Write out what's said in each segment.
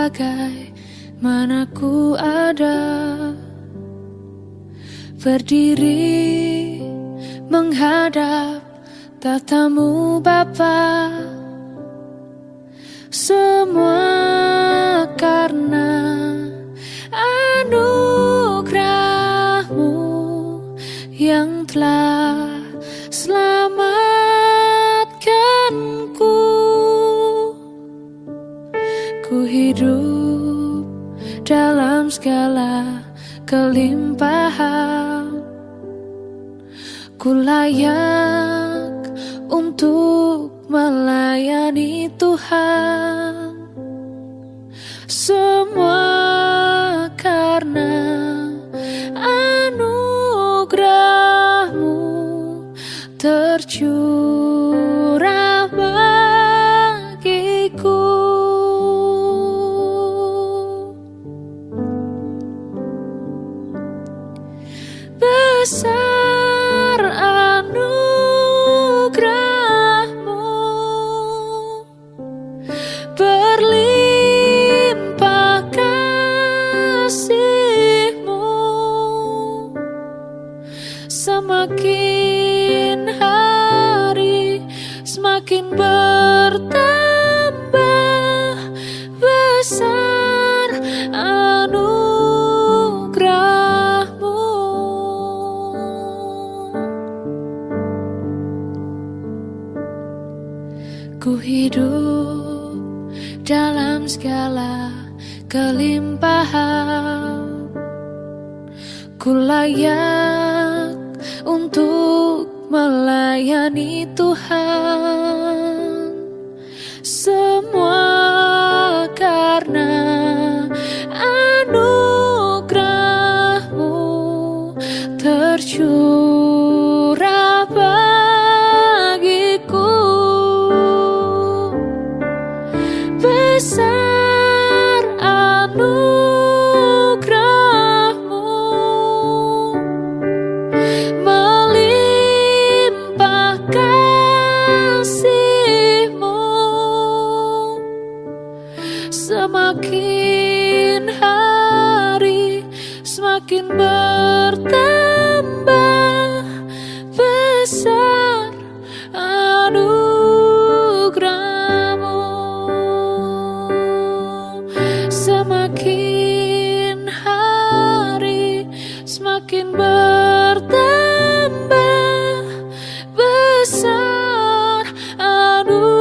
bagaimana ku ada, berdiri menghadap tatamu Bapa. Semua karena anugerah-Mu yang telah selamatkanku. Ku hidup dalam segala kelimpahan, ku layak untuk melayani Tuhan. Semua karena anugerah-Mu tercurah bagiku. Besar anugerah-Mu, berlimpah kasih-Mu, semakin hari semakin bertambah besar anugerah-Mu. Ku hidup dalam segala kelimpahan, ku layak untuk melayani Tuhan. Semua karena anugerah-Mu tercurah bagiku. Besar anugerah-Mu, melimpah kasih-Mu, semakin hari semakin bertambah besar anugerah-Mu. Semakin hari semakin bertambah besar anugerah-Mu.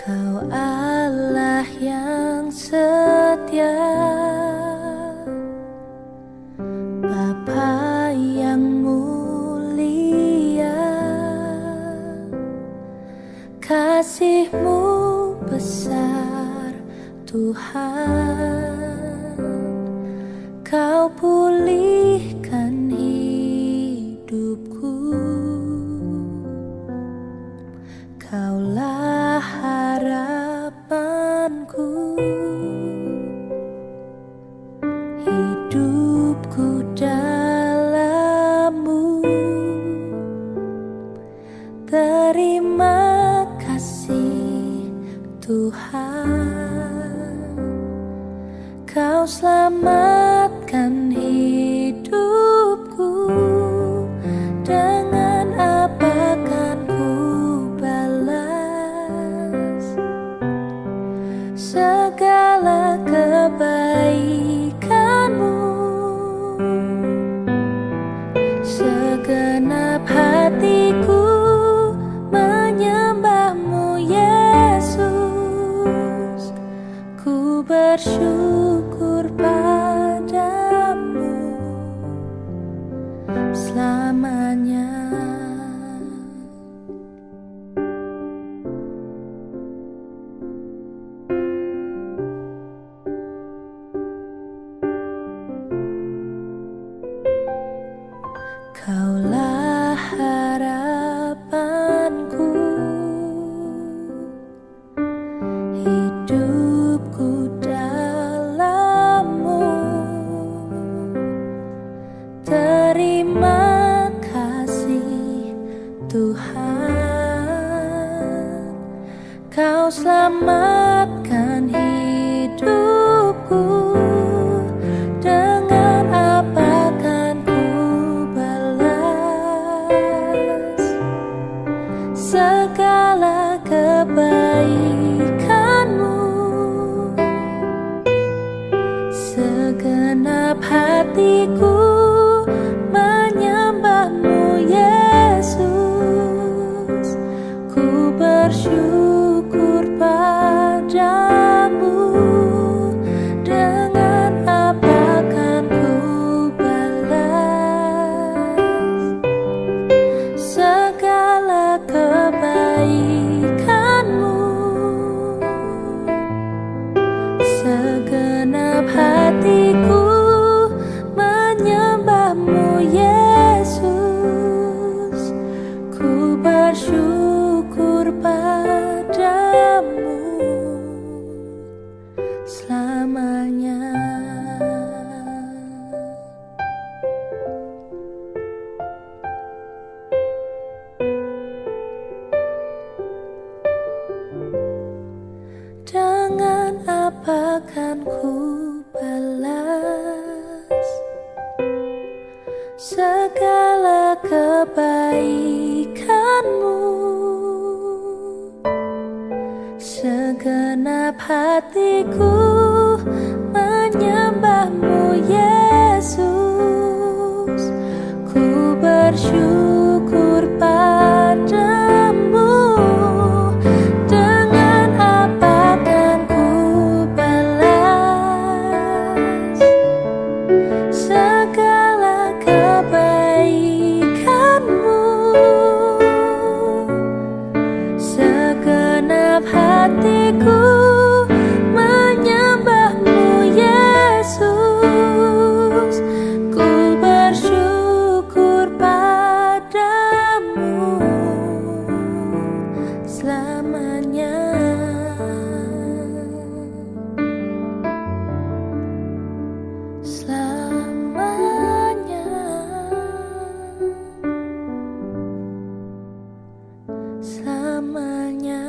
Kau Allah yang setia, Bapa yang mulia, kasih-Mu besar Tuhan. Kau pulihkan hidupku, Kaulah harapanku. Hidupku dalam-Mu, terima kasih Tuhan. bersyukur padamu selamanya. Kaulah harapanku, hidupku dalam-Mu. Terima kasih Tuhan, Kau selamatkan hidupku. Dengan apa kan ku balas segala kebaikan-Mu? Segenap hatiku menyembah-Mu, Yesus. Ku bersyukur padamu. Dengan apa kan ku balas segala kebaikan-Mu? Segenap hatiku menyembah-Mu, Yesus. Ku bersyukur padamu selamanya. Dengan apa kan ku balas segala kebaikan-Mu? Segenap hatiku menyembah-Mu, Yesus. Ku bersyukur padamu. Dengan apa kan ku balas segala kebaikan-Mu? Segenap hatiku menyembah-Mu, Yesus. Ku bersyukur padamu selamanya. Selamanya. Selamanya.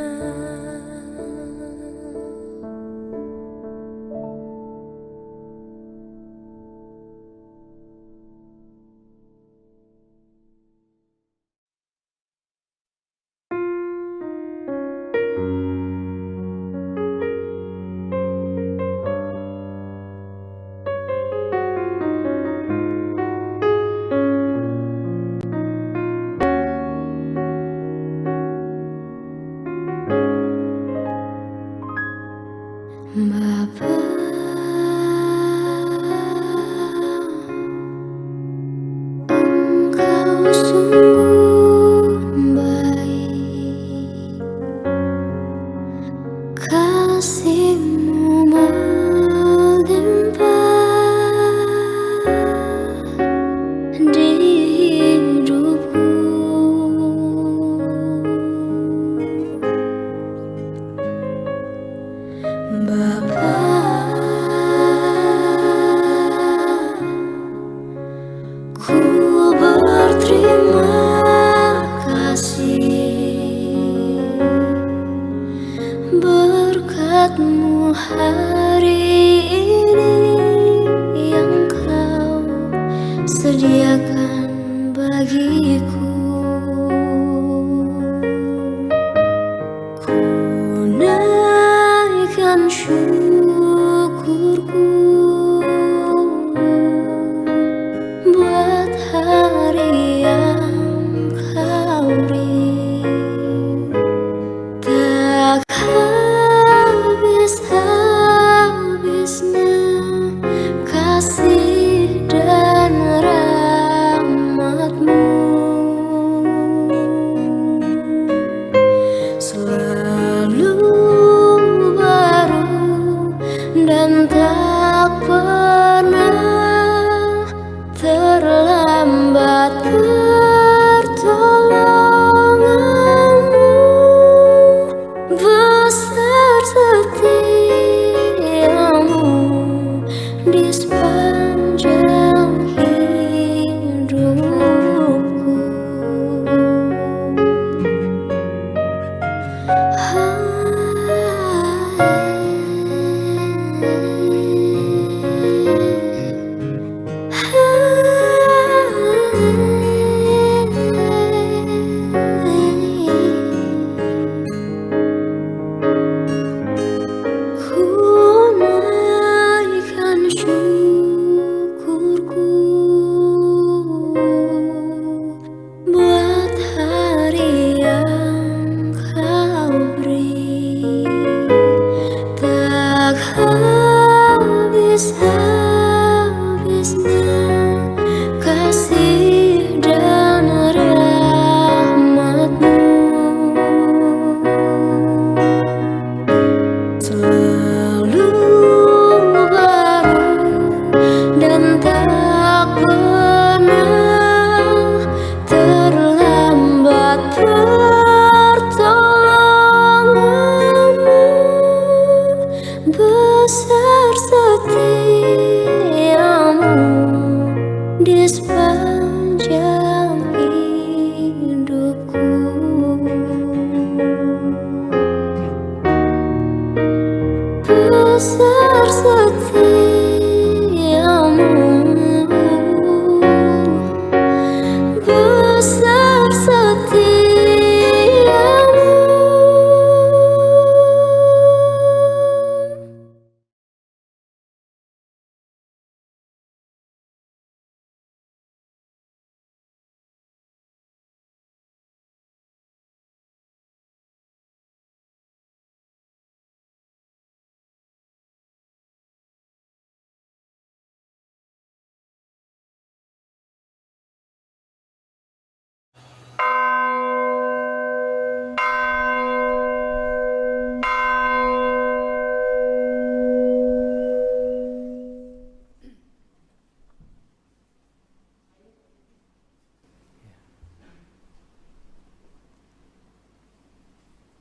Bapa, Engkau sungguh baik, kasih-Mu melimpah di hidupku. Bapa, ku berterima kasih berkat-Mu hari ini yang Kau sediakan bagiku. Ku naikkan syukurku buat hari yang Kau beri. Tak habis-habis terlambat pertolonganmu, besar setiamu di sepanjang hidupku. Ku naikkan syukurku buat hari yang kau beri, tak habis-habisnya kasih dan rahmat-Mu. Selalu baru dan tak pernah terlambat pertolonganmu, besar setiamu di sepanjang hidupku. Besar setiamu, besar setiamu.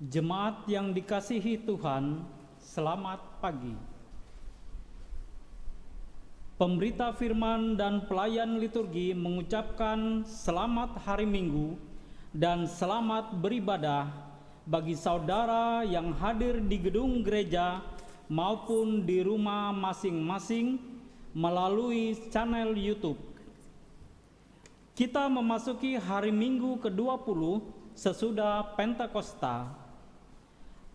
Jemaat yang dikasihi Tuhan, selamat pagi. Pemberita firman dan pelayan liturgi mengucapkan selamat hari Minggu dan selamat beribadah bagi saudara yang hadir di gedung gereja maupun di rumah masing-masing melalui channel YouTube. Kita memasuki hari Minggu ke-20 sesudah Pentakosta.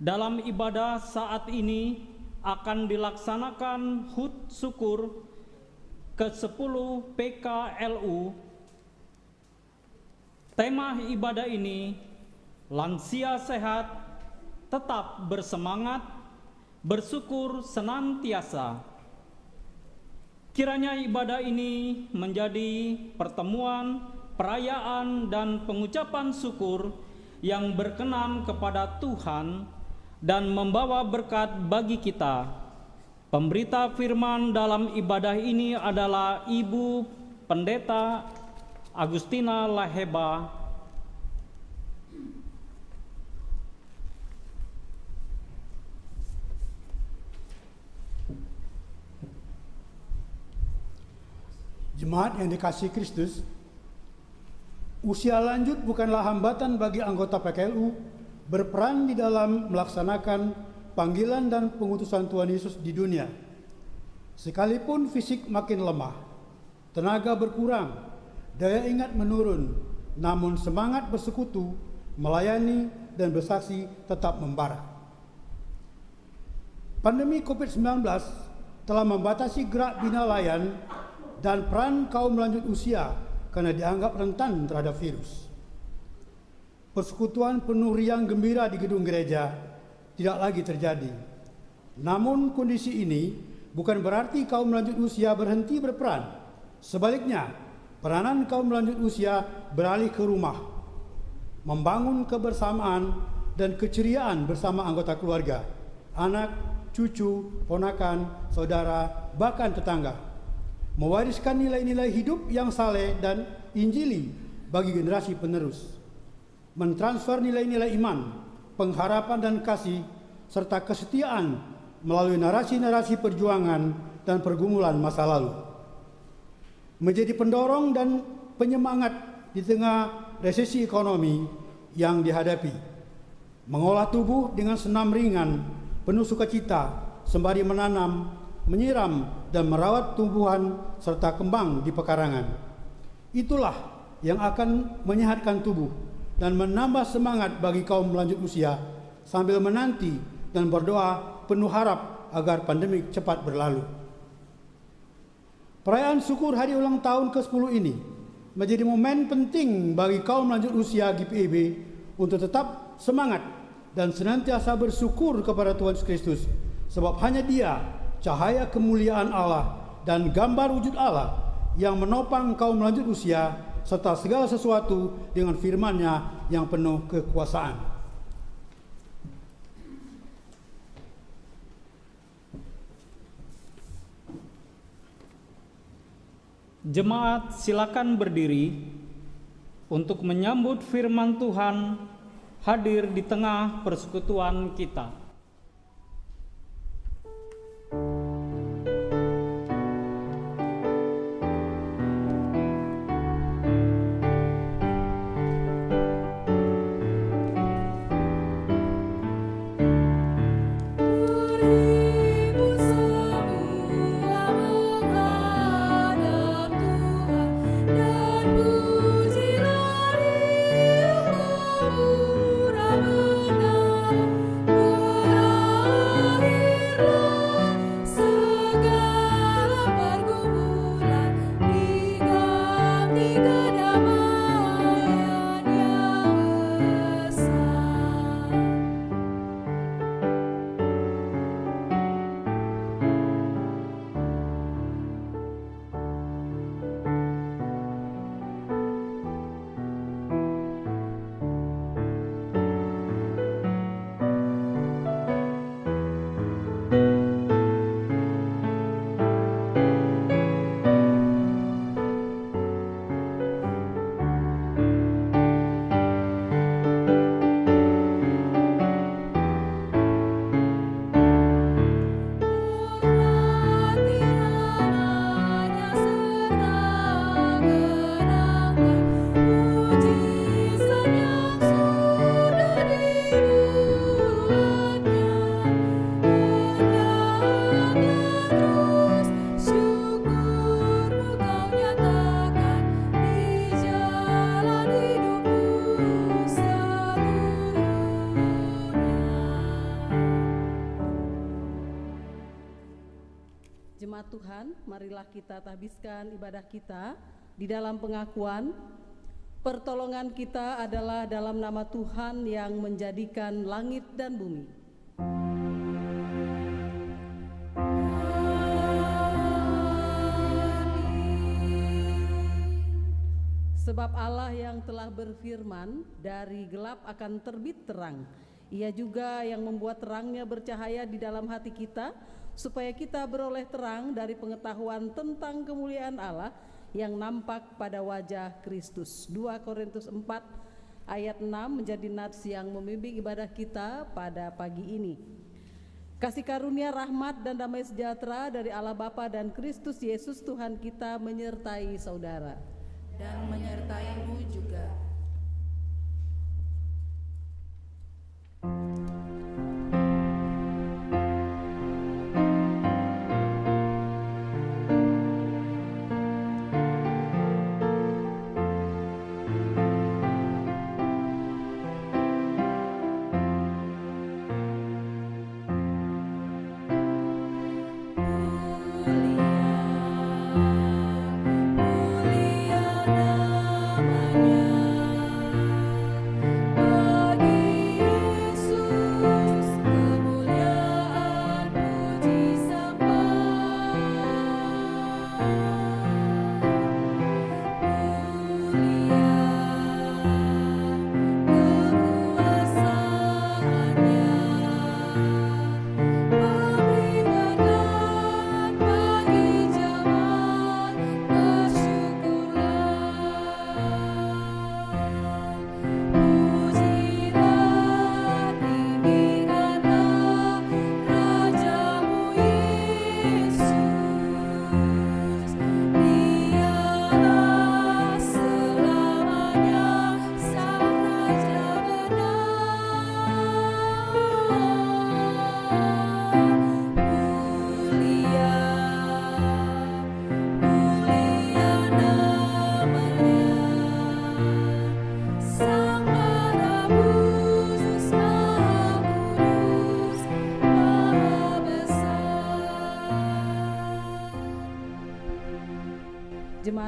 Dalam ibadah saat ini akan dilaksanakan HUT syukur ke-10 PKLU. Tema ibadah ini, lansia sehat, tetap bersemangat, bersyukur senantiasa. Kiranya ibadah ini menjadi pertemuan, perayaan, dan pengucapan syukur yang berkenan kepada Tuhan dan membawa berkat bagi kita. Pemberita firman dalam ibadah ini adalah Ibu Pendeta Agustina Laheba. Jemaat yang dikasihi Kristus, usia lanjut bukanlah hambatan bagi anggota PKLU berperan di dalam melaksanakan panggilan dan pengutusan Tuhan Yesus di dunia. Sekalipun fisik makin lemah, tenaga berkurang, daya ingat menurun, namun semangat bersekutu, melayani, dan bersaksi tetap membara. Pandemi COVID-19 telah membatasi gerak bina layan dan peran kaum lanjut usia karena dianggap rentan terhadap virus. Persekutuan penuh riang gembira di gedung gereja tidak lagi terjadi. Namun kondisi ini bukan berarti kaum lanjut usia berhenti berperan. Sebaliknya, peranan kaum lanjut usia beralih ke rumah, membangun kebersamaan dan keceriaan bersama anggota keluarga, anak, cucu, ponakan, saudara, bahkan tetangga. mewariskan nilai-nilai hidup yang saleh dan injili bagi generasi penerus, mentransfer nilai-nilai iman, pengharapan dan kasih, serta kesetiaan melalui narasi-narasi perjuangan dan pergumulan masa lalu. Menjadi pendorong dan penyemangat di tengah resesi ekonomi yang dihadapi. Mengolah tubuh dengan senam ringan, penuh sukacita, sembari menanam, menyiram, dan merawat tumbuhan serta kembang di pekarangan. Itulah yang akan menyehatkan tubuh dan menambah semangat bagi kaum lanjut usia sambil menanti dan berdoa penuh harap agar pandemi cepat berlalu. Perayaan syukur hari ulang tahun ke-10 ini menjadi momen penting bagi kaum lanjut usia GPIB untuk tetap semangat dan senantiasa bersyukur kepada Tuhan Yesus Kristus, sebab hanya Dia cahaya kemuliaan Allah dan gambar wujud Allah yang menopang kaum lanjut usia serta segala sesuatu dengan firman-Nya yang penuh kekuasaan. Jemaat silakan berdiri untuk menyambut firman Tuhan hadir di tengah persekutuan kita. Jemaat Tuhan, marilah kita tahbiskan ibadah kita di dalam pengakuan pertolongan kita adalah dalam nama Tuhan yang menjadikan langit dan bumi. Sebab Allah yang telah berfirman, dari gelap akan terbit terang. Ia juga yang membuat terangnya bercahaya di dalam hati kita, supaya kita beroleh terang dari pengetahuan tentang kemuliaan Allah yang nampak pada wajah Kristus. 2 Korintus 4 ayat 6 menjadi nats yang membimbing ibadah kita pada pagi ini. Kasih karunia, rahmat, dan damai sejahtera dari Allah Bapa dan Kristus Yesus Tuhan kita menyertai saudara. Dan menyertaimu juga. Mulia namanya.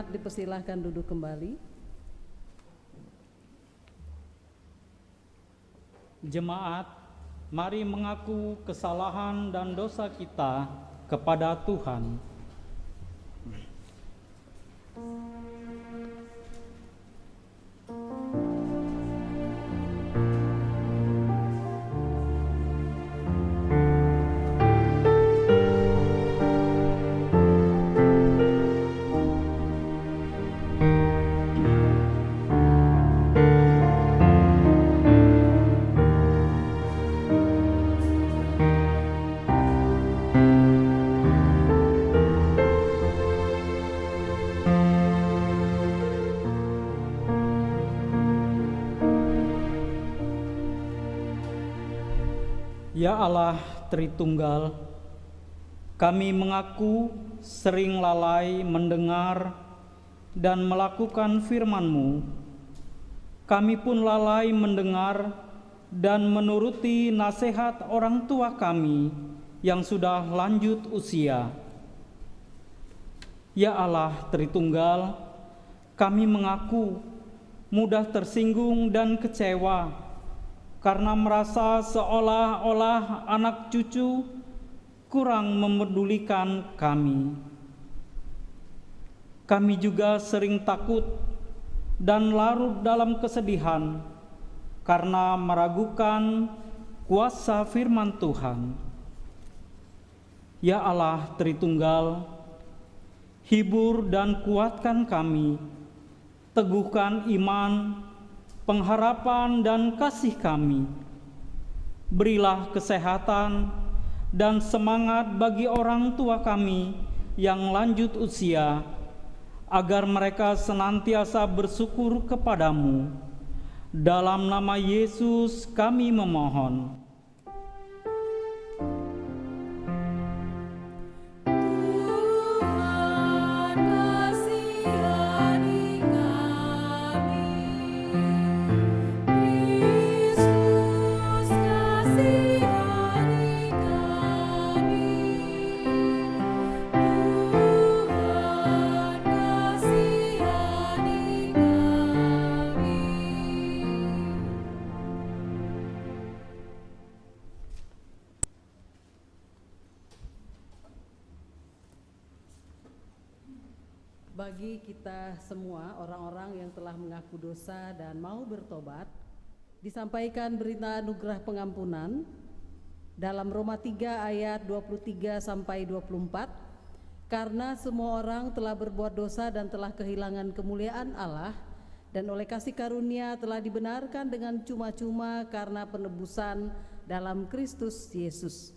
Jemaat dipersilahkan duduk kembali. Jemaat, mari mengaku kesalahan dan dosa kita kepada Tuhan. Ya Allah Tritunggal, kami mengaku sering lalai mendengar dan melakukan firman-Mu. Kami pun lalai mendengar dan menuruti nasihat orang tua kami yang sudah lanjut usia. Ya Allah Tritunggal, kami mengaku mudah tersinggung dan kecewa karena merasa seolah-olah anak cucu kurang memedulikan kami. Kami juga sering takut dan larut dalam kesedihan karena meragukan kuasa firman Tuhan. Ya Allah Tritunggal, hibur dan kuatkan kami, teguhkan iman, pengharapan dan kasih kami. Berilah kesehatan dan semangat bagi orang tua kami yang lanjut usia, agar mereka senantiasa bersyukur kepadamu. Dalam nama Yesus kami memohon. Bagi kita semua orang-orang yang telah mengaku dosa dan mau bertobat, disampaikan berita anugerah pengampunan dalam Roma 3 ayat 23 sampai 24. Karena semua orang telah berbuat dosa dan telah kehilangan kemuliaan Allah, dan oleh kasih karunia telah dibenarkan dengan cuma-cuma karena penebusan dalam Kristus Yesus.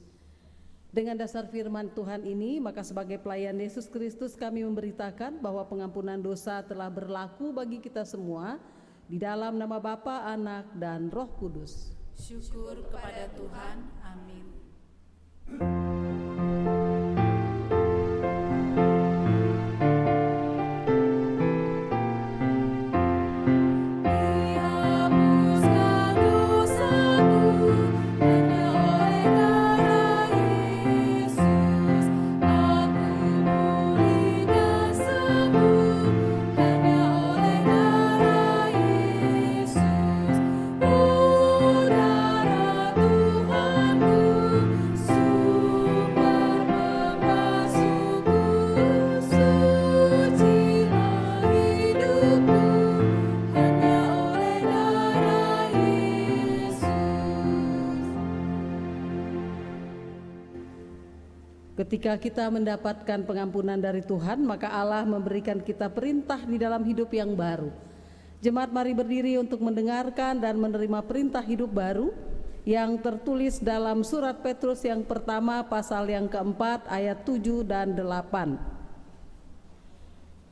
Dengan dasar firman Tuhan ini, maka sebagai pelayan Yesus Kristus kami memberitakan bahwa pengampunan dosa telah berlaku bagi kita semua di dalam nama Bapa, Anak, dan Roh Kudus. Syukur kepada Tuhan. Amin. Ketika kita mendapatkan pengampunan dari Tuhan, maka Allah memberikan kita perintah di dalam hidup yang baru. Jemaat, mari berdiri untuk mendengarkan dan menerima perintah hidup baru yang tertulis dalam surat Petrus yang pertama pasal yang keempat ayat 7 dan 8.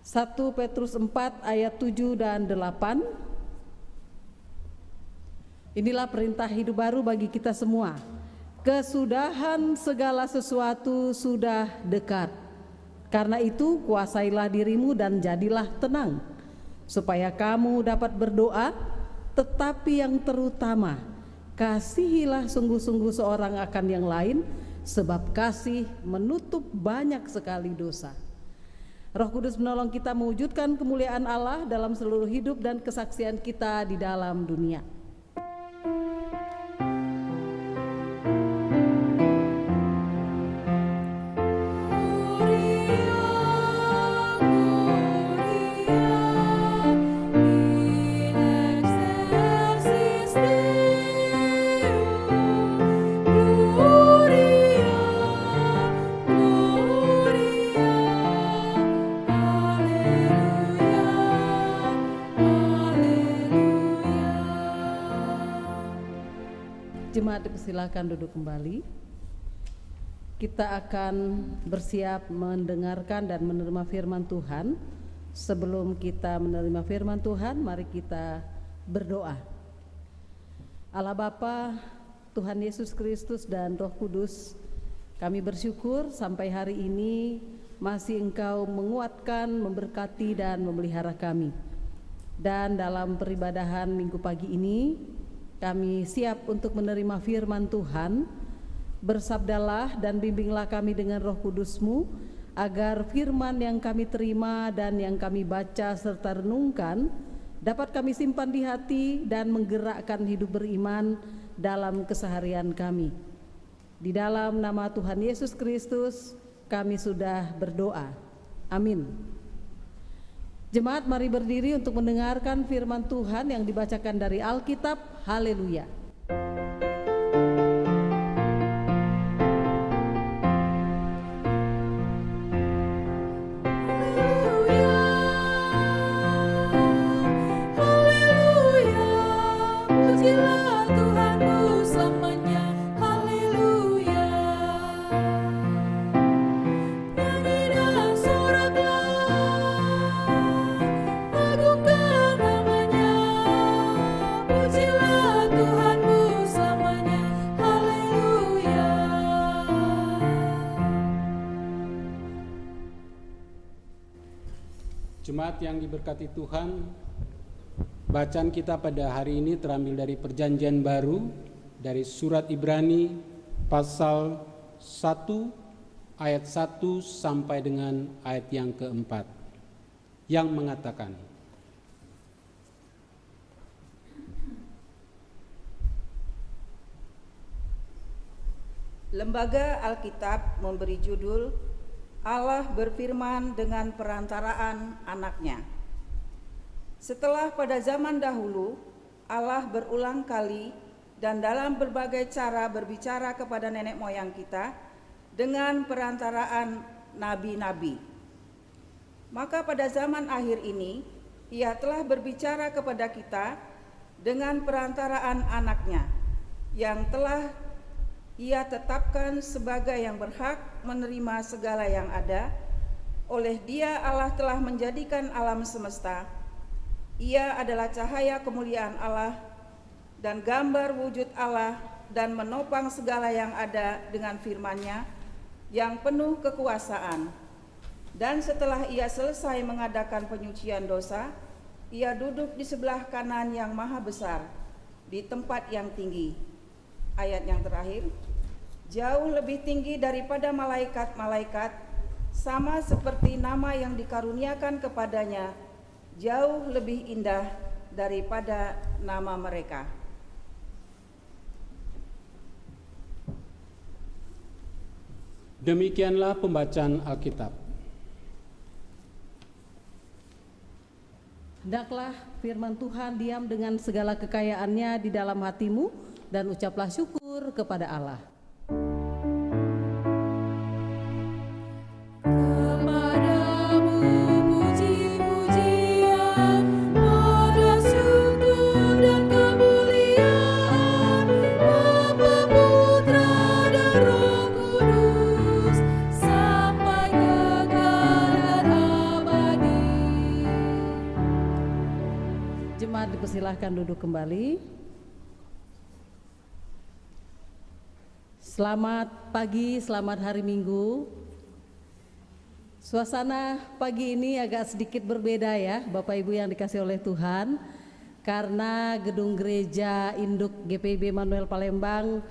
1 Petrus 4 ayat 7 dan 8. Inilah perintah hidup baru bagi kita semua. Kesudahan segala sesuatu sudah dekat. Karena itu kuasailah dirimu dan jadilah tenang, supaya kamu dapat berdoa. Tetapi yang terutama, kasihilah sungguh-sungguh seorang akan yang lain, sebab kasih menutup banyak sekali dosa. Roh Kudus menolong kita mewujudkan kemuliaan Allah dalam seluruh hidup dan kesaksian kita di dalam dunia. Jemaat dipersilakan duduk kembali. Kita akan bersiap mendengarkan dan menerima firman Tuhan. Sebelum kita menerima firman Tuhan, mari kita berdoa. Allah Bapa, Tuhan Yesus Kristus dan Roh Kudus, kami bersyukur sampai hari ini masih Engkau menguatkan, memberkati dan memelihara kami. Dan dalam peribadahan minggu pagi ini, kami siap untuk menerima firman Tuhan. Bersabdalah dan bimbinglah kami dengan Roh Kudus-Mu, agar firman yang kami terima dan yang kami baca serta renungkan dapat kami simpan di hati dan menggerakkan hidup beriman dalam keseharian kami. Di dalam nama Tuhan Yesus Kristus kami sudah berdoa. Amin. Jemaat, mari berdiri untuk mendengarkan firman Tuhan yang dibacakan dari Alkitab. Haleluya. Jemaat yang diberkati Tuhan, bacaan kita pada hari ini terambil dari Perjanjian Baru, dari surat Ibrani pasal 1 ayat 1 sampai dengan ayat yang keempat, yang mengatakan, Lembaga Alkitab memberi judul Allah berfirman dengan perantaraan anaknya. Setelah pada zaman dahulu Allah berulang kali dan dalam berbagai cara berbicara kepada nenek moyang kita dengan perantaraan nabi-nabi. Maka pada zaman akhir ini Ia telah berbicara kepada kita dengan perantaraan anaknya yang telah Ia tetapkan sebagai yang berhak menerima segala yang ada. Oleh Dia Allah telah menjadikan alam semesta. Ia adalah cahaya kemuliaan Allah dan gambar wujud Allah, dan menopang segala yang ada dengan firman-Nya yang penuh kekuasaan. Dan setelah Ia selesai mengadakan penyucian dosa, Ia duduk di sebelah kanan yang maha besar, di tempat yang tinggi. Ayat yang terakhir, jauh lebih tinggi daripada malaikat-malaikat, sama seperti nama yang dikaruniakan kepadanya, jauh lebih indah daripada nama mereka. Demikianlah pembacaan Alkitab. Hendaklah firman Tuhan diam dengan segala kekayaannya di dalam hatimu, dan ucaplah syukur kepada Allah. Jemaat dipersilahkan duduk kembali. Selamat pagi, selamat hari Minggu. Suasana pagi ini agak sedikit berbeda ya, Bapak Ibu yang dikasih oleh Tuhan, karena gedung gereja induk GPIB Manuel Palembang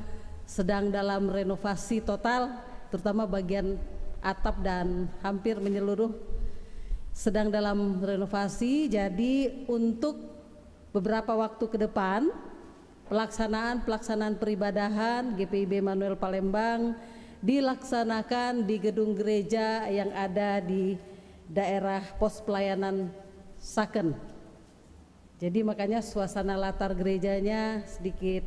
sedang dalam renovasi total, terutama bagian atap dan hampir menyeluruh. sedang dalam renovasi. Jadi untuk beberapa waktu ke depan pelaksanaan peribadahan GPIB Immanuel Palembang dilaksanakan di gedung gereja yang ada di daerah pos pelayanan Saken. Jadi makanya suasana latar gerejanya sedikit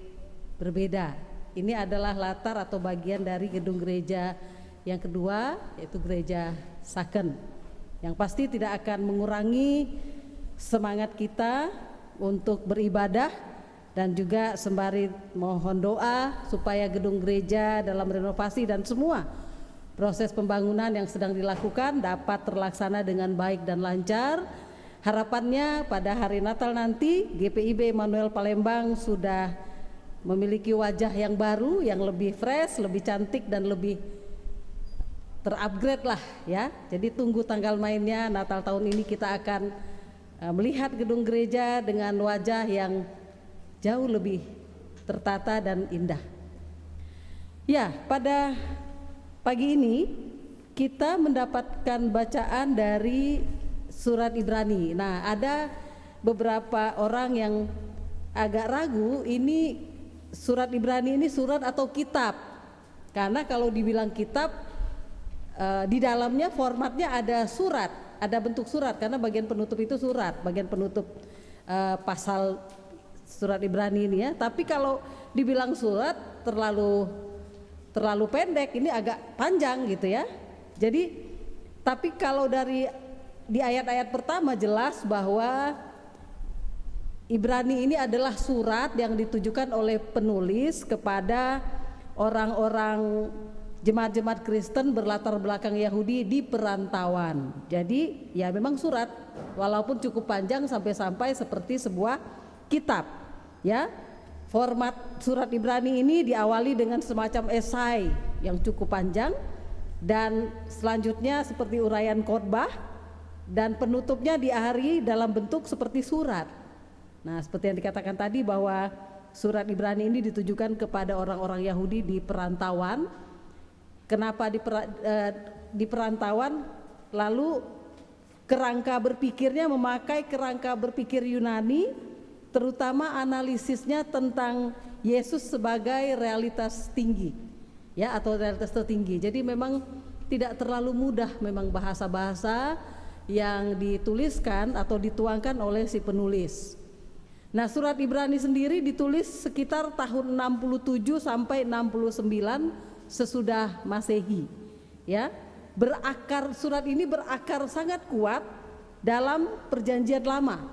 berbeda. Ini adalah latar atau bagian dari gedung gereja yang kedua, yaitu gereja Saken, yang pasti tidak akan mengurangi semangat kita untuk beribadah dan juga sembari mohon doa supaya gedung gereja dalam renovasi dan semua proses pembangunan yang sedang dilakukan dapat terlaksana dengan baik dan lancar. Harapannya pada hari Natal nanti GPIB Immanuel Palembang sudah memiliki wajah yang baru, yang lebih fresh, lebih cantik dan lebih terupgrade lah ya. Jadi tunggu tanggal mainnya. Natal tahun ini kita akan melihat gedung gereja dengan wajah yang jauh lebih tertata dan indah. Ya, pada pagi ini kita mendapatkan bacaan dari surat Ibrani. Nah, ada beberapa orang yang agak ragu ini surat Ibrani ini surat atau kitab. Karena kalau dibilang kitab, di dalamnya formatnya ada surat, ada bentuk surat, karena bagian penutup itu surat, bagian penutup pasal surat Ibrani ini ya. Tapi kalau dibilang surat terlalu pendek, ini agak panjang gitu ya. Jadi tapi kalau di ayat-ayat pertama jelas bahwa Ibrani ini adalah surat yang ditujukan oleh penulis kepada orang-orang jemaat-jemaat Kristen berlatar belakang Yahudi di perantauan. Jadi ya memang surat, walaupun cukup panjang sampai-sampai seperti sebuah kitab ya. Format surat Ibrani ini diawali dengan semacam esai yang cukup panjang dan selanjutnya seperti uraian khotbah dan penutupnya diakhiri dalam bentuk seperti surat. Nah, seperti yang dikatakan tadi bahwa surat Ibrani ini ditujukan kepada orang-orang Yahudi di perantauan. Kenapa di perantauan? Lalu kerangka berpikirnya memakai kerangka berpikir Yunani, terutama analisisnya tentang Yesus sebagai realitas tinggi ya, atau realitas tertinggi. Jadi memang tidak terlalu mudah memang bahasa-bahasa yang dituliskan atau dituangkan oleh si penulis. Nah, surat Ibrani sendiri ditulis sekitar tahun 67 sampai 69 sesudah Masehi ya. Surat ini berakar sangat kuat dalam Perjanjian Lama.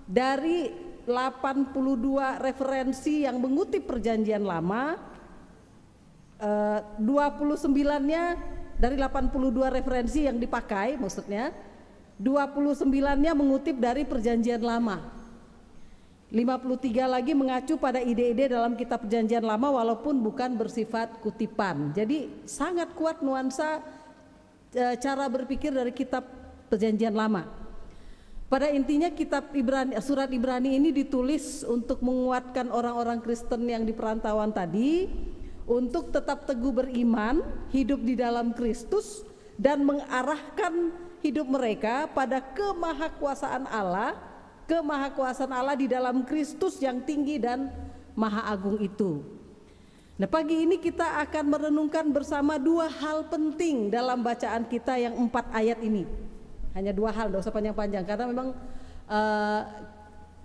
Dari 82 referensi yang mengutip Perjanjian Lama, 29-nya dari 82 referensi yang dipakai, maksudnya 29-nya mengutip dari Perjanjian Lama. 53 lagi mengacu pada ide-ide dalam kitab Perjanjian Lama walaupun bukan bersifat kutipan. Jadi sangat kuat nuansa cara berpikir dari kitab Perjanjian Lama. Pada intinya surat Ibrani ini ditulis untuk menguatkan orang-orang Kristen yang di perantauan tadi untuk tetap teguh beriman, hidup di dalam Kristus dan mengarahkan hidup mereka pada kemahakuasaan Allah di dalam Kristus yang tinggi dan maha agung itu. Nah, pagi ini kita akan merenungkan bersama dua hal penting dalam bacaan kita yang 4 ayat ini. Hanya 2 hal, tidak usah panjang-panjang karena memang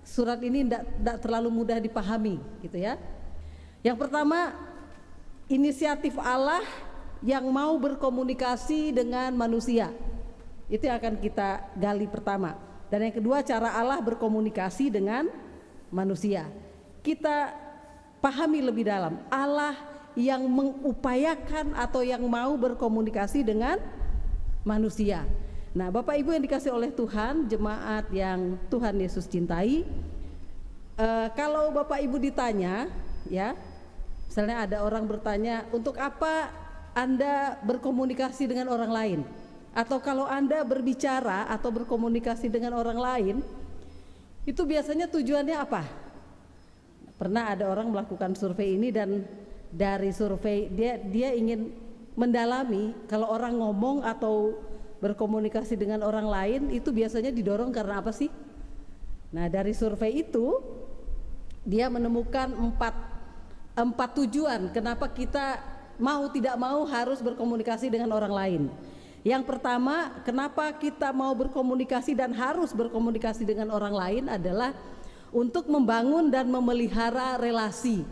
surat ini tidak terlalu mudah dipahami gitu ya. Yang pertama, inisiatif Allah yang mau berkomunikasi dengan manusia. Itu yang akan kita gali pertama. Dan yang kedua, cara Allah berkomunikasi dengan manusia. Kita pahami lebih dalam, Allah yang mengupayakan atau yang mau berkomunikasi dengan manusia. Nah, Bapak Ibu yang dikasih oleh Tuhan, jemaat yang Tuhan Yesus cintai, kalau Bapak Ibu ditanya ya, misalnya ada orang bertanya, untuk apa Anda berkomunikasi dengan orang lain? Atau kalau Anda berbicara atau berkomunikasi dengan orang lain, itu biasanya tujuannya apa? Pernah ada orang melakukan survei ini dan dari survei dia ingin mendalami kalau orang ngomong atau berkomunikasi dengan orang lain itu biasanya didorong karena apa sih? Nah, dari survei itu dia menemukan empat tujuan kenapa kita mau tidak mau harus berkomunikasi dengan orang lain. Yang pertama, kenapa kita mau berkomunikasi dan harus berkomunikasi dengan orang lain adalah untuk membangun dan memelihara relasi.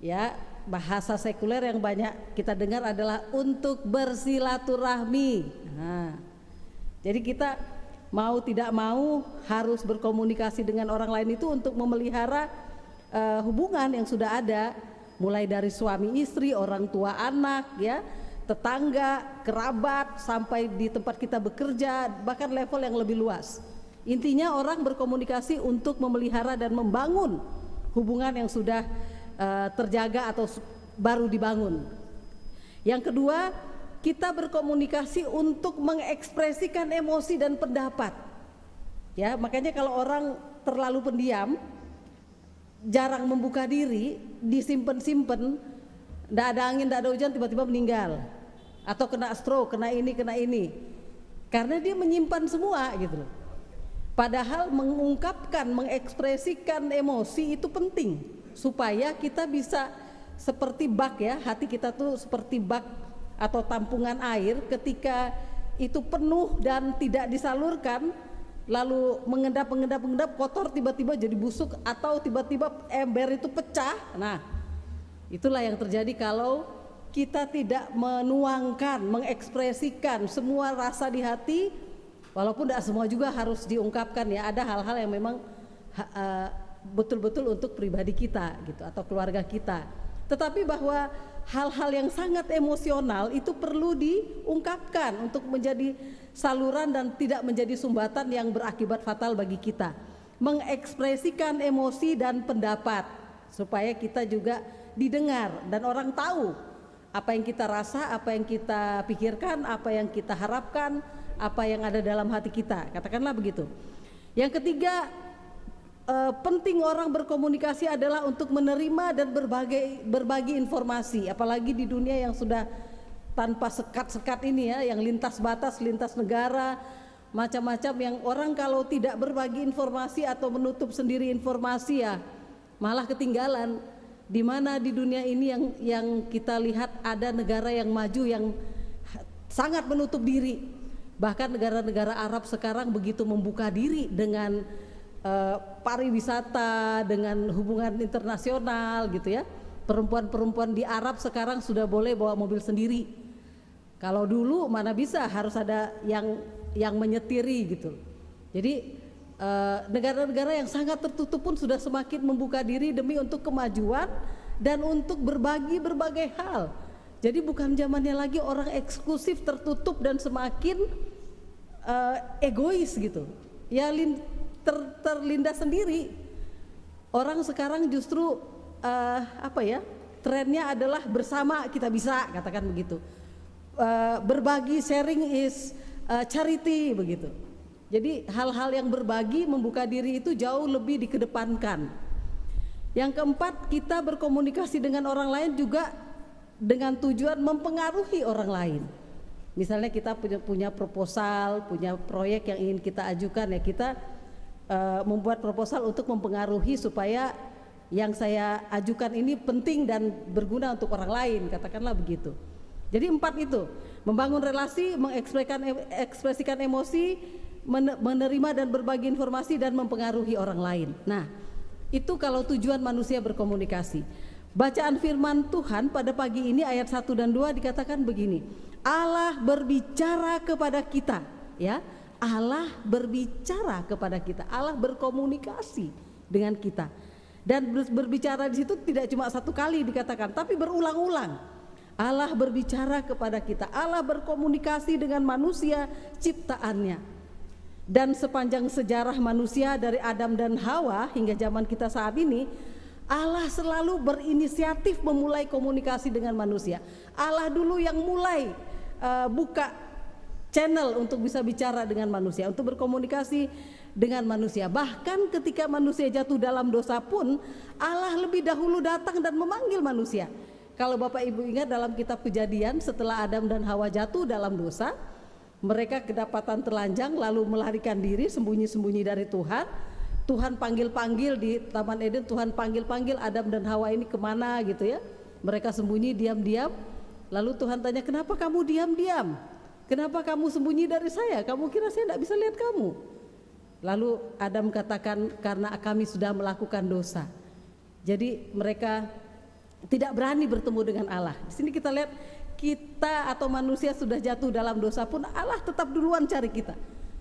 Ya, bahasa sekuler yang banyak kita dengar adalah untuk bersilaturahmi. Nah, jadi kita mau tidak mau harus berkomunikasi dengan orang lain itu untuk memelihara hubungan yang sudah ada, mulai dari suami istri, orang tua anak, ya, tetangga, kerabat, sampai di tempat kita bekerja, bahkan level yang lebih luas. Intinya orang berkomunikasi untuk memelihara dan membangun hubungan yang sudah terjaga atau baru dibangun. Yang kedua, kita berkomunikasi untuk mengekspresikan emosi dan pendapat. Ya, makanya kalau orang terlalu pendiam, jarang membuka diri, disimpan-simpan, nggak ada angin, nggak ada hujan, tiba-tiba meninggal, atau kena stroke, kena ini, karena dia menyimpan semua gitu loh. Padahal mengungkapkan, mengekspresikan emosi itu penting supaya kita bisa seperti bak, ya, hati kita tuh seperti bak atau tampungan air, ketika itu penuh dan tidak disalurkan, lalu mengendap kotor, tiba-tiba jadi busuk atau tiba-tiba ember itu pecah. Nah, itulah yang terjadi kalau kita tidak menuangkan, mengekspresikan semua rasa di hati, walaupun tidak semua juga harus diungkapkan, ya. Ada hal-hal yang memang betul-betul untuk pribadi kita gitu atau keluarga kita. Tetapi bahwa hal-hal yang sangat emosional itu perlu diungkapkan untuk menjadi saluran dan tidak menjadi sumbatan yang berakibat fatal bagi kita. Mengekspresikan emosi dan pendapat supaya kita juga didengar dan orang tahu apa yang kita rasa, apa yang kita pikirkan, apa yang kita harapkan, apa yang ada dalam hati kita, katakanlah begitu. Yang ketiga, penting orang berkomunikasi adalah untuk menerima dan berbagi informasi, apalagi di dunia yang sudah tanpa sekat-sekat ini, ya, yang lintas batas, lintas negara, macam-macam, yang orang kalau tidak berbagi informasi atau menutup sendiri informasi, ya malah ketinggalan. Di mana di dunia ini yang kita lihat ada negara yang maju yang sangat menutup diri. Bahkan negara-negara Arab sekarang begitu membuka diri dengan pariwisata, dengan hubungan internasional gitu, ya. Perempuan-perempuan di Arab sekarang sudah boleh bawa mobil sendiri. Kalau dulu mana bisa, harus ada yang menyetiri gitu. Jadi negara-negara yang sangat tertutup pun sudah semakin membuka diri demi untuk kemajuan dan untuk berbagi berbagai hal. Jadi bukan zamannya lagi orang eksklusif, tertutup dan semakin egois gitu. Ya, terlindas sendiri. Orang sekarang justru trennya adalah bersama kita bisa, katakan begitu. Berbagi, sharing is charity begitu. Jadi hal-hal yang berbagi, membuka diri itu jauh lebih dikedepankan. Yang keempat, kita berkomunikasi dengan orang lain juga dengan tujuan mempengaruhi orang lain. Misalnya kita punya proposal, punya proyek yang ingin kita ajukan, ya kita membuat proposal untuk mempengaruhi supaya yang saya ajukan ini penting dan berguna untuk orang lain, katakanlah begitu. Jadi 4 itu, membangun relasi, mengekspresikan emosi, menerima dan berbagi informasi, dan mempengaruhi orang lain. Nah, itu kalau tujuan manusia berkomunikasi. Bacaan firman Tuhan pada pagi ini ayat 1 dan 2 dikatakan begini, Allah berbicara kepada kita, ya. Allah berbicara kepada kita, Allah berkomunikasi dengan kita. Dan berbicara di situ tidak cuma satu kali dikatakan, tapi berulang-ulang. Allah berbicara kepada kita, Allah berkomunikasi dengan manusia ciptaannya. Dan sepanjang sejarah manusia dari Adam dan Hawa hingga zaman kita saat ini, Allah selalu berinisiatif memulai komunikasi dengan manusia. Allah dulu yang mulai buka channel untuk bisa bicara dengan manusia, untuk berkomunikasi dengan manusia. Bahkan ketika manusia jatuh dalam dosa pun, Allah lebih dahulu datang dan memanggil manusia. Kalau Bapak Ibu ingat dalam kitab Kejadian, setelah Adam dan Hawa jatuh dalam dosa, Mereka kedapatan telanjang lalu melarikan diri sembunyi-sembunyi dari Tuhan. Tuhan panggil-panggil di Taman Eden, Tuhan panggil-panggil Adam dan Hawa ini kemana gitu ya. Mereka sembunyi diam-diam. Lalu Tuhan tanya, kenapa kamu diam-diam? Kenapa kamu sembunyi dari saya? Kamu kira saya tidak bisa lihat kamu? Lalu Adam katakan, karena kami sudah melakukan dosa. Jadi mereka tidak berani bertemu dengan Allah. Di sini kita lihat, kita atau manusia sudah jatuh dalam dosa pun Allah tetap duluan cari kita.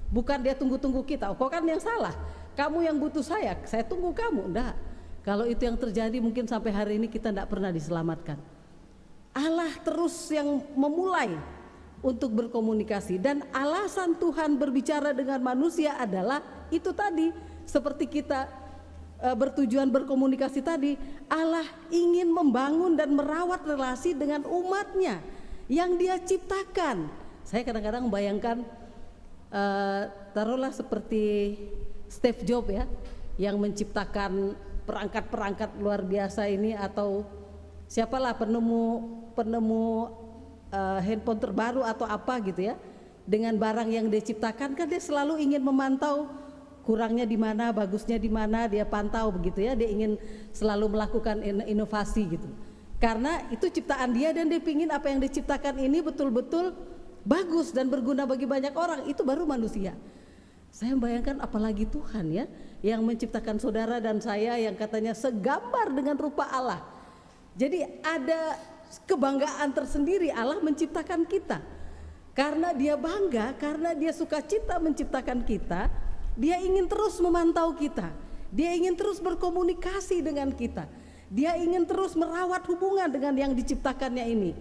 Bukan dia tunggu-tunggu kita. Oh, kau kan yang salah. Kamu yang butuh saya tunggu kamu. Enggak. Kalau itu yang terjadi mungkin sampai hari ini kita tidak pernah diselamatkan. Allah terus yang memulai untuk berkomunikasi, dan alasan Tuhan berbicara dengan manusia adalah itu tadi, seperti kita bertujuan berkomunikasi tadi. Allah ingin membangun dan merawat relasi dengan umatnya yang dia ciptakan. Saya kadang-kadang membayangkan taruhlah seperti Steve Jobs ya, yang menciptakan perangkat-perangkat luar biasa ini, atau siapalah penemu handphone terbaru atau apa gitu ya, dengan barang yang dia ciptakan, kan dia selalu ingin memantau kurangnya di mana, bagusnya di mana, dia pantau begitu ya. Dia ingin selalu melakukan inovasi gitu, karena itu ciptaan dia dan dia ingin apa yang diciptakan ini betul-betul bagus dan berguna bagi banyak orang. Itu baru manusia. Saya membayangkan apalagi Tuhan ya, yang menciptakan saudara dan saya yang katanya segambar dengan rupa Allah. Jadi ada kebanggaan tersendiri Allah menciptakan kita. Karena dia bangga, karena dia sukacita menciptakan kita, dia ingin terus memantau kita. Dia ingin terus berkomunikasi dengan kita. Dia ingin terus merawat hubungan dengan yang diciptakannya ini.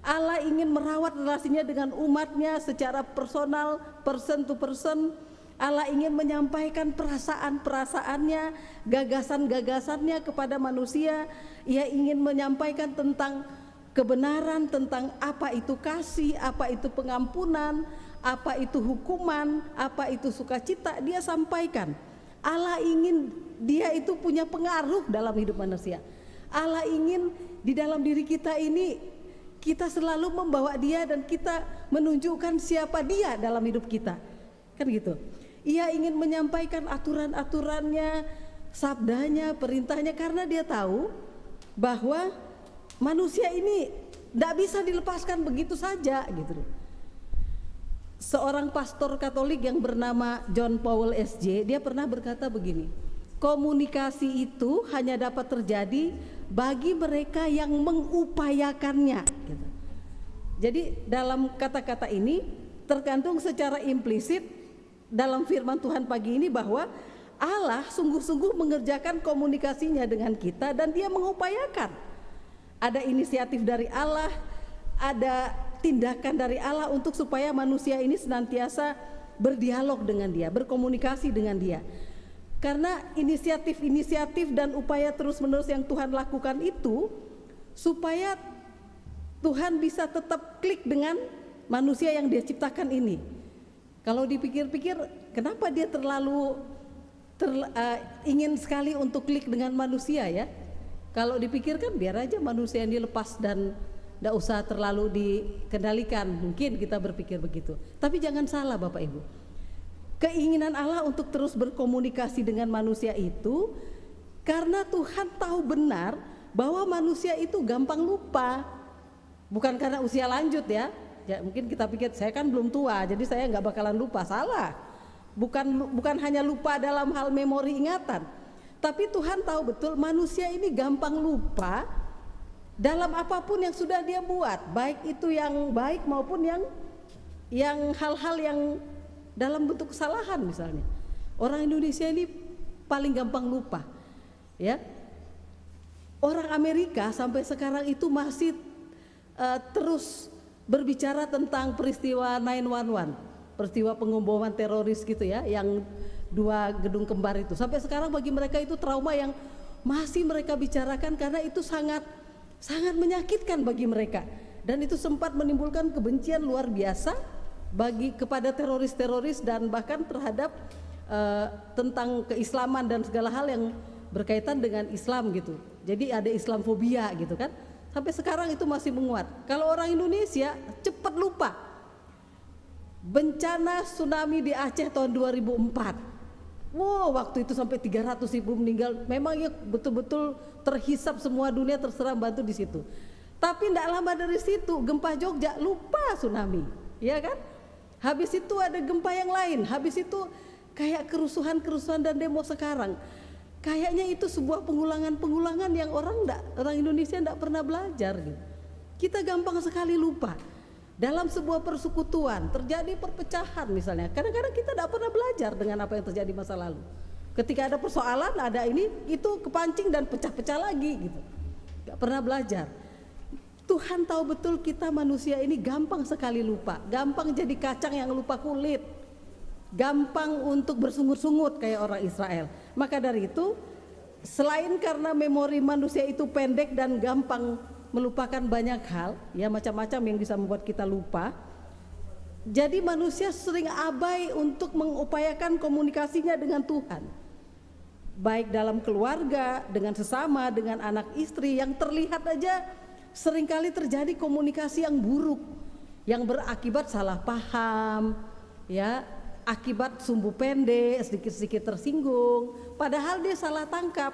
Allah ingin merawat relasinya dengan umatnya secara personal, person to person. Allah ingin menyampaikan perasaan-perasaannya, gagasan-gagasannya kepada manusia. Ia ingin menyampaikan tentang kebenaran, tentang apa itu kasih, apa itu pengampunan, apa itu hukuman, apa itu sukacita. Dia sampaikan. Allah ingin dia itu punya pengaruh dalam hidup manusia. Allah ingin di dalam diri kita ini kita selalu membawa dia dan kita menunjukkan siapa dia dalam hidup kita. Kan gitu. Ia ingin menyampaikan aturan-aturannya, sabdanya, perintahnya, karena dia tahu bahwa manusia ini tidak bisa dilepaskan begitu saja gitu. Seorang pastor Katolik yang bernama John Paul SJ, dia pernah berkata begini, komunikasi itu hanya dapat terjadi bagi mereka yang mengupayakannya gitu. Jadi dalam kata-kata ini tergantung secara implisit dalam firman Tuhan pagi ini bahwa Allah sungguh-sungguh mengerjakan komunikasinya dengan kita dan dia mengupayakan. Ada inisiatif dari Allah, ada tindakan dari Allah untuk supaya manusia ini senantiasa berdialog dengan dia, berkomunikasi dengan dia. Karena inisiatif-inisiatif dan upaya terus-menerus yang Tuhan lakukan itu supaya Tuhan bisa tetap klik dengan manusia yang dia ciptakan ini. Kalau dipikir-pikir, kenapa dia terlalu ingin sekali untuk klik dengan manusia ya? Kalau dipikirkan biar aja manusia ini lepas dan tidak usah terlalu dikendalikan. Mungkin kita berpikir begitu. Tapi jangan salah Bapak Ibu. Keinginan Allah untuk terus berkomunikasi dengan manusia itu karena Tuhan tahu benar bahwa manusia itu gampang lupa. Bukan karena usia lanjut ya. Ya mungkin kita pikir saya kan belum tua jadi saya nggak bakalan lupa. Salah. Bukan hanya lupa dalam hal memori ingatan, tapi Tuhan tahu betul manusia ini gampang lupa dalam apapun yang sudah dia buat, baik itu yang baik maupun yang hal-hal yang dalam bentuk kesalahan misalnya. Orang Indonesia ini paling gampang lupa ya. Orang Amerika sampai sekarang itu masih terus berbicara tentang peristiwa 9/11, peristiwa pengeboman teroris gitu ya, yang 2 gedung kembar itu. Sampai sekarang bagi mereka itu trauma yang masih mereka bicarakan karena itu sangat menyakitkan bagi mereka. Dan itu sempat menimbulkan kebencian luar biasa kepada teroris-teroris dan bahkan terhadap tentang keislaman dan segala hal yang berkaitan dengan Islam gitu. Jadi ada Islamfobia gitu kan. Sampai sekarang itu masih menguat. Kalau orang Indonesia cepat lupa. bencana tsunami di Aceh tahun 2004. Wow, waktu itu sampai 300.000 meninggal. Memang ya betul-betul terhisap semua dunia terserang bantu di situ. Tapi tidak lama dari situ gempa Jogja, lupa tsunami, ya kan? Habis itu ada gempa yang lain. Habis itu kayak kerusuhan dan demo sekarang. Kayaknya itu sebuah pengulangan yang orang Indonesia tidak pernah belajar gitu. Kita gampang sekali lupa. Dalam sebuah persekutuan terjadi perpecahan misalnya, kadang-kadang kita tidak pernah belajar dengan apa yang terjadi masa lalu. Ketika ada persoalan, ada ini, itu kepancing dan pecah-pecah lagi gitu. Gak pernah belajar. Tuhan tahu betul kita manusia ini gampang sekali lupa, gampang jadi kacang yang lupa kulit, gampang untuk bersungut-sungut kayak orang Israel. Maka dari itu, selain karena memori manusia itu pendek dan gampang melupakan banyak hal, ya macam-macam yang bisa membuat kita lupa. Jadi manusia sering abai untuk mengupayakan komunikasinya dengan Tuhan. Baik dalam keluarga, dengan sesama, dengan anak istri, yang terlihat aja seringkali terjadi komunikasi yang buruk, yang berakibat salah paham, ya, akibat sumbu pendek, sedikit-sedikit tersinggung, padahal dia salah tangkap.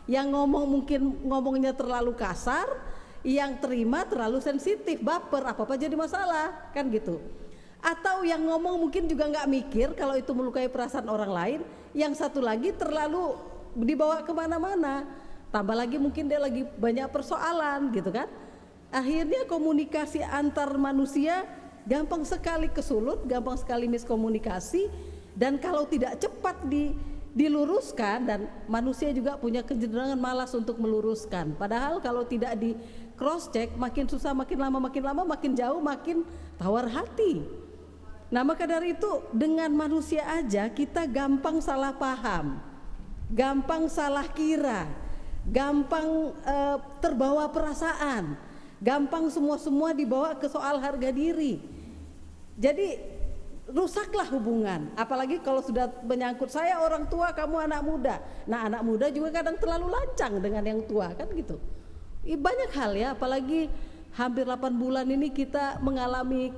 Yang ngomong mungkin ngomongnya terlalu kasar, yang terima terlalu sensitif, baper, apa-apa jadi masalah, kan gitu. Atau yang ngomong mungkin juga nggak mikir kalau itu melukai perasaan orang lain, yang satu lagi terlalu dibawa kemana-mana, tambah lagi mungkin dia lagi banyak persoalan gitu kan. Akhirnya komunikasi antar manusia gampang sekali kesulut, gampang sekali miskomunikasi, dan kalau tidak cepat diluruskan, dan manusia juga punya kecenderungan malas untuk meluruskan. Padahal kalau tidak di cross check, makin susah, makin lama, makin jauh, makin tawar hati. Nah, maka dari itu dengan manusia aja kita gampang salah paham, gampang salah kira, gampang terbawa perasaan, gampang semua dibawa ke soal harga diri. Jadi rusaklah hubungan, apalagi kalau sudah menyangkut saya orang tua, kamu anak muda. Nah, anak muda juga kadang terlalu lancang dengan yang tua, kan gitu. Banyak hal ya, apalagi hampir 8 bulan ini kita mengalami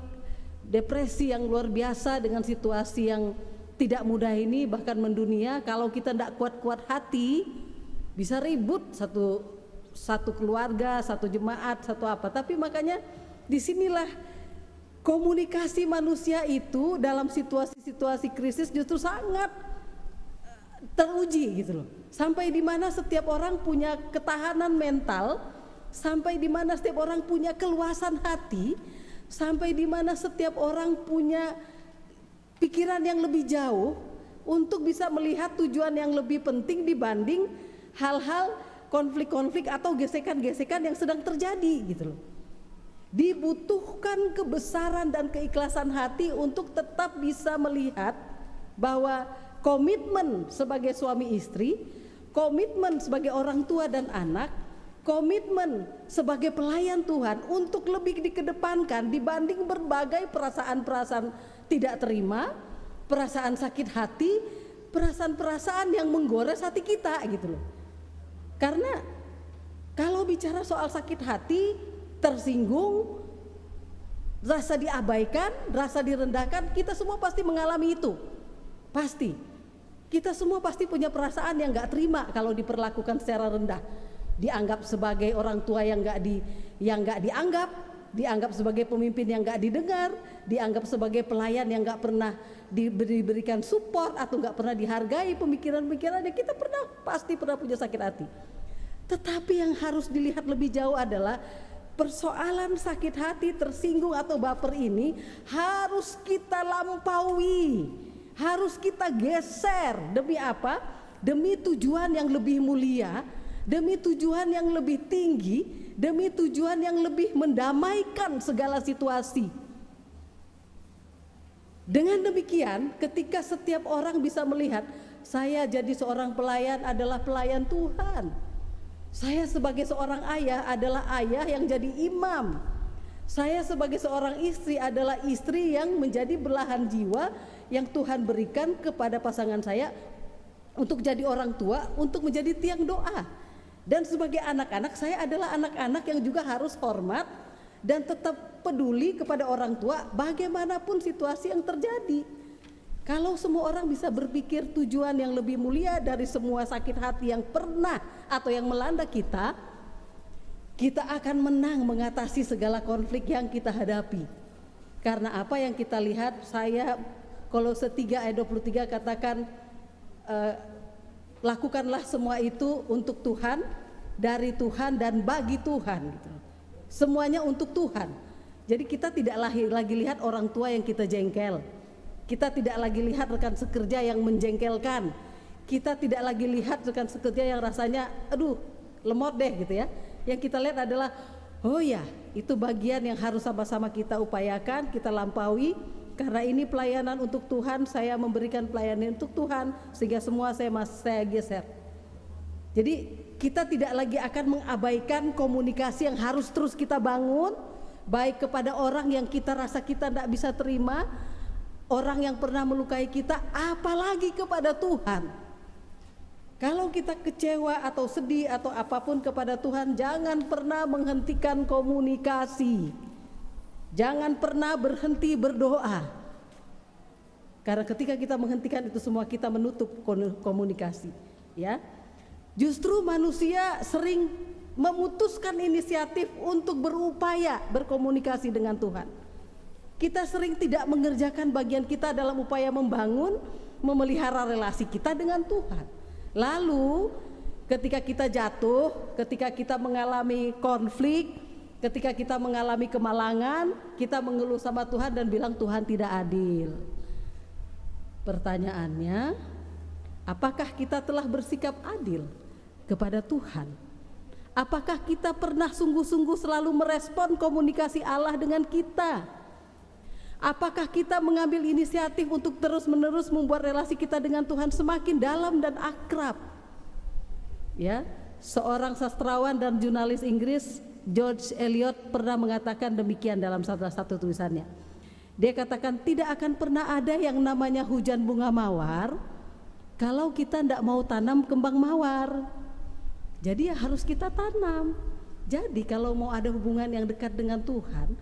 depresi yang luar biasa dengan situasi yang tidak mudah ini, bahkan mendunia. Kalau kita tidak kuat-kuat hati, bisa ribut satu keluarga, satu jemaat, satu apa. Tapi makanya disinilah komunikasi manusia itu dalam situasi-situasi krisis justru sangat teruji gitu loh. Sampai di mana setiap orang punya ketahanan mental, sampai di mana setiap orang punya keluasan hati, sampai di mana setiap orang punya pikiran yang lebih jauh untuk bisa melihat tujuan yang lebih penting dibanding hal-hal konflik-konflik atau gesekan-gesekan yang sedang terjadi gitu loh. Dibutuhkan kebesaran dan keikhlasan hati untuk tetap bisa melihat bahwa komitmen sebagai suami istri, komitmen sebagai orang tua dan anak, komitmen sebagai pelayan Tuhan untuk lebih dikedepankan dibanding berbagai perasaan-perasaan tidak terima, perasaan sakit hati, perasaan-perasaan yang menggores hati kita gitu loh. Karena kalau bicara soal sakit hati, tersinggung, rasa diabaikan, rasa direndahkan, kita semua pasti mengalami itu. Pasti. Kita semua pasti punya perasaan yang gak terima kalau diperlakukan secara rendah. Dianggap sebagai orang tua yang gak dianggap, dianggap sebagai pemimpin yang gak didengar, dianggap sebagai pelayan yang gak pernah diberikan support atau gak pernah dihargai pemikiran-pemikirannya. Kita pasti pernah punya sakit hati. Tetapi yang harus dilihat lebih jauh adalah persoalan sakit hati, tersinggung atau baper ini harus kita lampaui, harus kita geser. Demi apa? Demi tujuan yang lebih mulia, demi tujuan yang lebih tinggi, demi tujuan yang lebih mendamaikan segala situasi. Dengan demikian, ketika setiap orang bisa melihat, saya jadi seorang pelayan adalah pelayan Tuhan. Saya sebagai seorang ayah adalah ayah yang jadi imam. Saya sebagai seorang istri adalah istri yang menjadi belahan jiwa yang Tuhan berikan kepada pasangan saya untuk jadi orang tua, untuk menjadi tiang doa. Dan sebagai anak-anak, saya adalah anak-anak yang juga harus hormat dan tetap peduli kepada orang tua bagaimanapun situasi yang terjadi. Kalau semua orang bisa berpikir tujuan yang lebih mulia dari semua sakit hati yang pernah atau yang melanda kita, kita akan menang mengatasi segala konflik yang kita hadapi. Karena apa yang kita lihat, Kolose 3 ayat 23 katakan, lakukanlah semua itu untuk Tuhan, dari Tuhan dan bagi Tuhan gitu. Semuanya untuk Tuhan. Jadi kita tidak lagi lihat orang tua yang kita jengkel. Kita tidak lagi lihat rekan sekerja yang menjengkelkan. Kita tidak lagi lihat rekan sekerja yang rasanya aduh lemot deh gitu ya. Yang kita lihat adalah oh ya, itu bagian yang harus sama-sama kita upayakan, kita lampaui. Karena ini pelayanan untuk Tuhan, saya memberikan pelayanan untuk Tuhan, sehingga semua saya geser. Jadi kita tidak lagi akan mengabaikan komunikasi yang harus terus kita bangun, baik kepada orang yang kita rasa kita tidak bisa terima, orang yang pernah melukai kita, apalagi kepada Tuhan. Kalau kita kecewa atau sedih atau apapun kepada Tuhan, jangan pernah menghentikan komunikasi. Jangan pernah berhenti berdoa. Karena ketika kita menghentikan itu semua, kita menutup komunikasi, ya. Justru manusia sering memutuskan inisiatif untuk berupaya berkomunikasi dengan Tuhan. Kita sering tidak mengerjakan bagian kita dalam upaya membangun, memelihara relasi kita dengan Tuhan. Lalu ketika kita jatuh, ketika kita mengalami konflik, ketika kita mengalami kemalangan, kita mengeluh sama Tuhan dan bilang Tuhan tidak adil. Pertanyaannya, apakah kita telah bersikap adil kepada Tuhan? Apakah kita pernah sungguh-sungguh selalu merespon komunikasi Allah dengan kita? Apakah kita mengambil inisiatif untuk terus-menerus membuat relasi kita dengan Tuhan semakin dalam dan akrab? Ya, seorang sastrawan dan jurnalis Inggris, George Eliot, pernah mengatakan demikian dalam salah satu tulisannya. Dia katakan tidak akan pernah ada yang namanya hujan bunga mawar kalau kita tidak mau tanam kembang mawar. Jadi ya harus kita tanam. Jadi kalau mau ada hubungan yang dekat dengan Tuhan,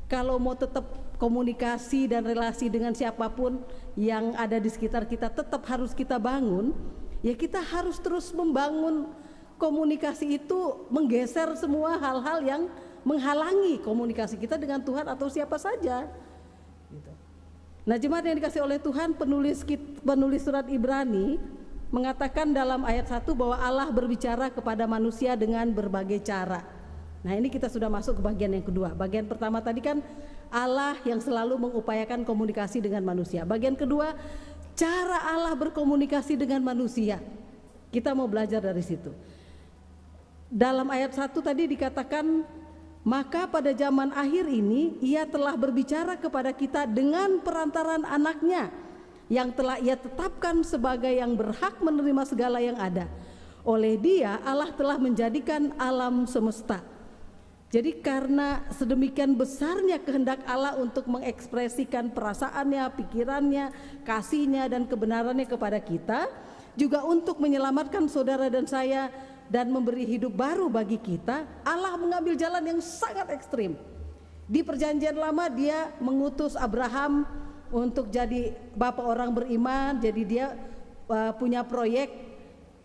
kalau mau tetap komunikasi dan relasi dengan siapapun yang ada di sekitar kita tetap harus kita bangun, ya kita harus terus membangun komunikasi itu, menggeser semua hal-hal yang menghalangi komunikasi kita dengan Tuhan atau siapa saja. Nah, jemaat yang dikasih oleh Tuhan, penulis surat Ibrani mengatakan dalam ayat 1 bahwa Allah berbicara kepada manusia dengan berbagai cara. Nah, ini kita sudah masuk ke bagian yang kedua. Bagian pertama tadi kan Allah yang selalu mengupayakan komunikasi dengan manusia. Bagian kedua, cara Allah berkomunikasi dengan manusia. Kita mau belajar dari situ. Dalam ayat 1 tadi dikatakan, maka pada zaman akhir ini Ia telah berbicara kepada kita dengan perantaran anaknya yang telah Ia tetapkan sebagai yang berhak menerima segala yang ada. Oleh Dia Allah telah menjadikan alam semesta. Jadi karena sedemikian besarnya kehendak Allah untuk mengekspresikan perasaannya, pikirannya, kasihnya dan kebenarannya kepada kita, juga untuk menyelamatkan saudara dan saya dan memberi hidup baru bagi kita, Allah mengambil jalan yang sangat ekstrim. Di perjanjian lama Dia mengutus Abraham untuk jadi bapak orang beriman, jadi dia punya proyek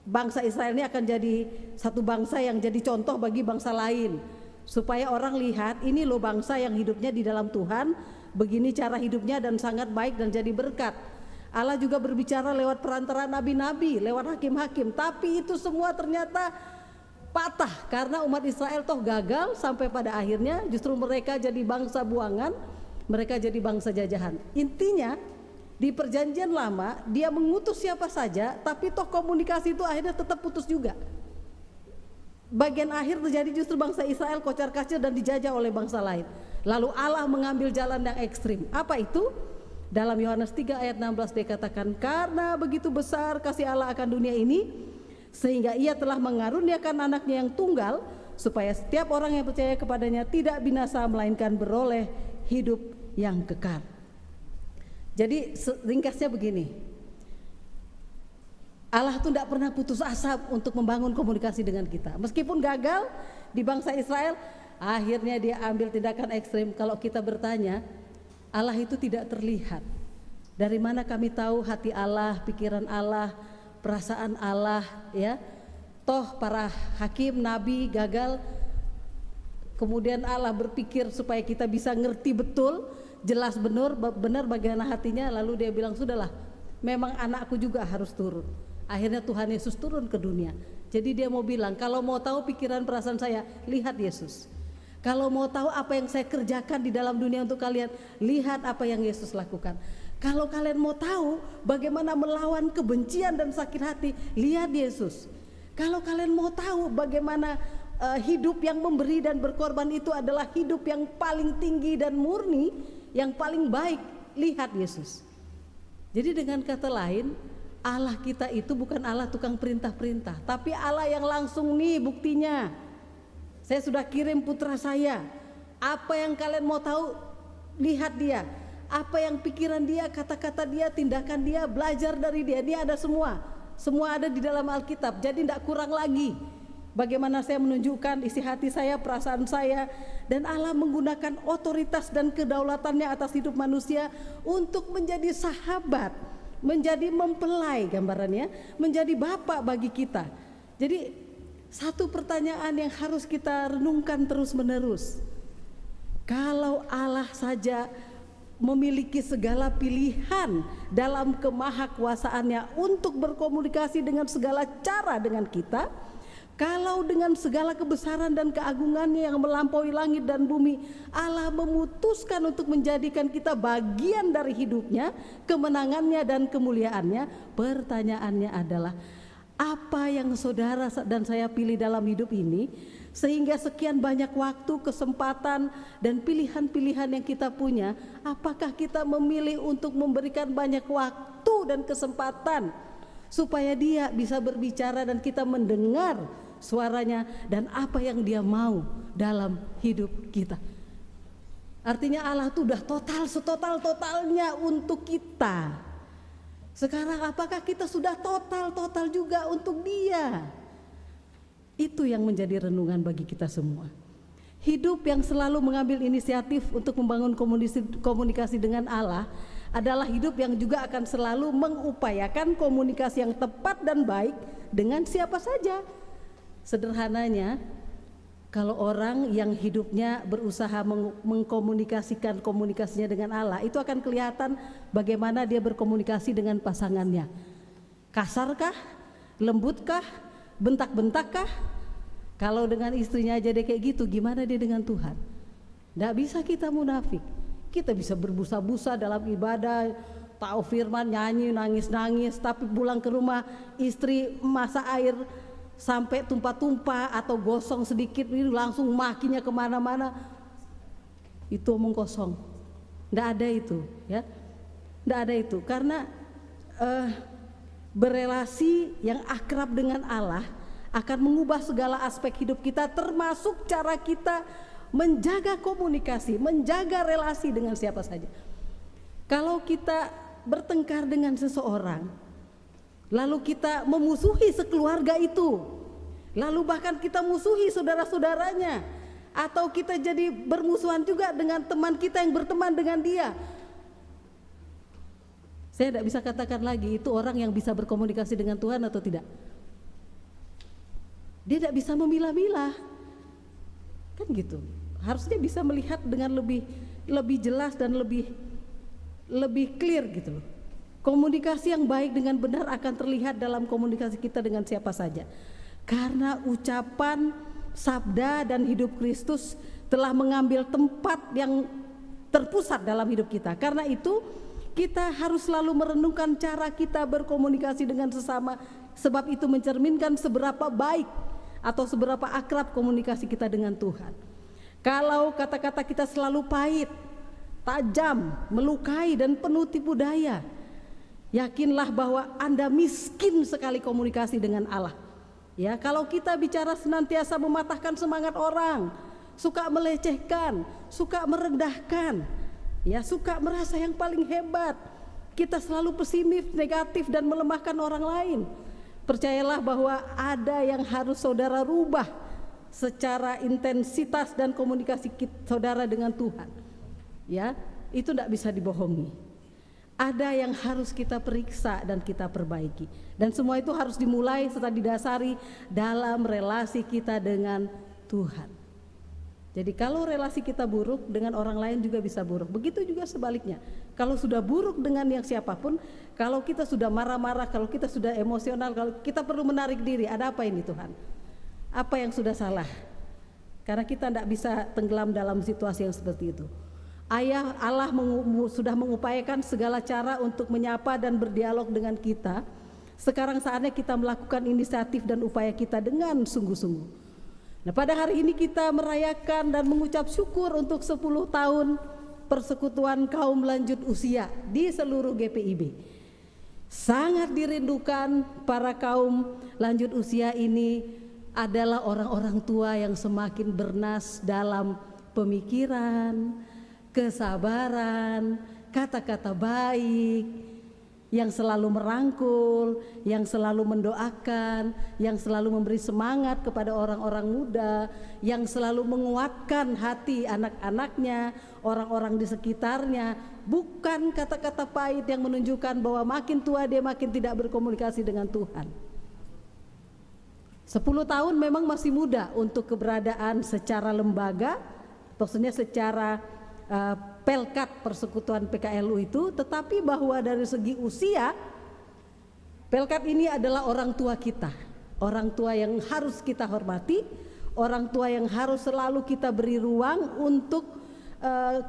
bangsa Israel ini akan jadi satu bangsa yang jadi contoh bagi bangsa lain. Supaya orang lihat ini loh bangsa yang hidupnya di dalam Tuhan, begini cara hidupnya dan sangat baik dan jadi berkat. Allah juga berbicara lewat perantara nabi-nabi, lewat hakim-hakim, tapi itu semua ternyata patah karena umat Israel toh gagal sampai pada akhirnya justru mereka jadi bangsa buangan, mereka jadi bangsa jajahan. Intinya di perjanjian lama Dia mengutus siapa saja, tapi toh komunikasi itu akhirnya tetap putus juga. Bagian akhir terjadi justru bangsa Israel kocar-kacir dan dijajah oleh bangsa lain. Lalu Allah mengambil jalan yang ekstrim. Apa itu? Dalam Yohanes 3 ayat 16 dikatakan, karena begitu besar kasih Allah akan dunia ini, sehingga Ia telah mengaruniakan anaknya yang tunggal, supaya setiap orang yang percaya kepadanya tidak binasa, melainkan beroleh hidup yang kekal. Jadi ringkasnya begini, Allah tuh tidak pernah putus asa untuk membangun komunikasi dengan kita. Meskipun gagal di bangsa Israel, akhirnya dia ambil tindakan ekstrim. Kalau kita bertanya, Allah itu tidak terlihat. Dari mana kami tahu hati Allah, pikiran Allah, perasaan Allah, ya? Toh para hakim, nabi gagal. Kemudian Allah berpikir supaya kita bisa ngerti betul, jelas benar bagaimana hatinya. Lalu dia bilang, sudahlah, memang anakku juga harus turun. Akhirnya Tuhan Yesus turun ke dunia. Jadi dia mau bilang, kalau mau tahu pikiran perasaan saya, lihat Yesus. Kalau mau tahu apa yang saya kerjakan di dalam dunia untuk kalian, lihat apa yang Yesus lakukan. Kalau kalian mau tahu bagaimana melawan kebencian dan sakit hati, lihat Yesus. Kalau kalian mau tahu bagaimana hidup yang memberi dan berkorban itu adalah hidup yang paling tinggi dan murni, yang paling baik, lihat Yesus. Jadi dengan kata lain, Allah kita itu bukan Allah tukang perintah-perintah, tapi Allah yang langsung nih buktinya. Saya sudah kirim putra saya. Apa yang kalian mau tahu, lihat dia. Apa yang pikiran dia, kata-kata dia, tindakan dia, belajar dari dia. Dia ada semua. Semua ada di dalam Alkitab. Jadi tidak kurang lagi. Bagaimana saya menunjukkan isi hati saya, perasaan saya. Dan Allah menggunakan otoritas dan kedaulatannya atas hidup manusia untuk menjadi sahabat, menjadi mempelai gambarannya, menjadi bapak bagi kita. Jadi satu pertanyaan yang harus kita renungkan terus-menerus. Kalau Allah saja memiliki segala pilihan dalam kemahakuasaannya untuk berkomunikasi dengan segala cara dengan kita, kalau dengan segala kebesaran dan keagungannya yang melampaui langit dan bumi, Allah memutuskan untuk menjadikan kita bagian dari hidupnya, kemenangannya dan kemuliaannya. Pertanyaannya adalah, apa yang saudara dan saya pilih dalam hidup ini, sehingga sekian banyak waktu, kesempatan dan pilihan-pilihan yang kita punya, apakah kita memilih untuk memberikan banyak waktu dan kesempatan supaya dia bisa berbicara dan kita mendengar suaranya dan apa yang dia mau dalam hidup kita. Artinya Allah itu udah setotal-totalnya untuk kita. Sekarang apakah kita sudah total juga untuk dia? Itu yang menjadi renungan bagi kita semua. Hidup yang selalu mengambil inisiatif untuk membangun komunikasi dengan Allah adalah hidup yang juga akan selalu mengupayakan komunikasi yang tepat dan baik dengan siapa saja. Sederhananya, kalau orang yang hidupnya berusaha mengkomunikasikan komunikasinya dengan Allah, itu akan kelihatan bagaimana dia berkomunikasi dengan pasangannya. Kasarkah? Lembutkah? Bentak-bentakkah? Kalau dengan istrinya aja dia kayak gitu, gimana dia dengan Tuhan? Tidak bisa kita munafik. Kita bisa berbusa-busa dalam ibadah, tahu firman, nyanyi, nangis-nangis, tapi pulang ke rumah istri masak air sampai tumpah-tumpah atau gosong sedikit, ini langsung makinya kemana-mana. Itu omong kosong. Tidak ada itu, ya. Tidak ada itu, karena berelasi yang akrab dengan Allah akan mengubah segala aspek hidup kita, termasuk cara kita menjaga komunikasi, menjaga relasi dengan siapa saja. Kalau kita bertengkar dengan seseorang, lalu kita memusuhi sekeluarga itu, lalu bahkan kita musuhi saudara-saudaranya, atau kita jadi bermusuhan juga dengan teman kita yang berteman dengan dia, saya tidak bisa katakan lagi itu orang yang bisa berkomunikasi dengan Tuhan atau tidak. Dia tidak bisa memilah-milah, kan gitu. Harusnya bisa melihat dengan lebih jelas dan lebih clear gitu loh. Komunikasi yang baik dengan benar akan terlihat dalam komunikasi kita dengan siapa saja. Karena ucapan, sabda dan hidup Kristus telah mengambil tempat yang terpusat dalam hidup kita. Karena itu kita harus selalu merenungkan cara kita berkomunikasi dengan sesama, sebab itu mencerminkan seberapa baik atau seberapa akrab komunikasi kita dengan Tuhan. Kalau kata-kata kita selalu pahit, tajam, melukai dan penuh tipu daya, yakinlah bahwa Anda miskin sekali komunikasi dengan Allah. Ya, kalau kita bicara senantiasa mematahkan semangat orang, suka melecehkan, suka merendahkan, ya, suka merasa yang paling hebat, kita selalu pesimis, negatif dan melemahkan orang lain. Percayalah bahwa ada yang harus saudara rubah secara intensitas dan komunikasi saudara dengan Tuhan, ya, itu tidak bisa dibohongi. Ada yang harus kita periksa dan kita perbaiki, dan semua itu harus dimulai serta didasari dalam relasi kita dengan Tuhan. Jadi kalau relasi kita buruk, dengan orang lain juga bisa buruk. Begitu juga sebaliknya. Kalau sudah buruk dengan yang siapapun, kalau kita sudah marah-marah, kalau kita sudah emosional, kalau kita perlu menarik diri. Ada apa ini Tuhan? Apa yang sudah salah? Karena kita tidak bisa tenggelam dalam situasi yang seperti itu. Allah sudah mengupayakan segala cara untuk menyapa dan berdialog dengan kita. Sekarang saatnya kita melakukan inisiatif dan upaya kita dengan sungguh-sungguh. Nah, pada hari ini kita merayakan dan mengucap syukur untuk 10 tahun persekutuan kaum lanjut usia di seluruh GPIB. Sangat dirindukan para kaum lanjut usia ini adalah orang-orang tua yang semakin bernas dalam pemikiran, kesabaran, kata-kata baik, yang selalu merangkul, yang selalu mendoakan, yang selalu memberi semangat kepada orang-orang muda, yang selalu menguatkan hati anak-anaknya, orang-orang di sekitarnya. Bukan kata-kata pahit yang menunjukkan bahwa makin tua dia makin tidak berkomunikasi dengan Tuhan. 10 tahun memang masih muda untuk keberadaan secara lembaga, maksudnya secara Pelkat Persekutuan PKLU itu, tetapi bahwa dari segi usia Pelkat ini adalah orang tua kita, orang tua yang harus kita hormati, orang tua yang harus selalu kita beri ruang untuk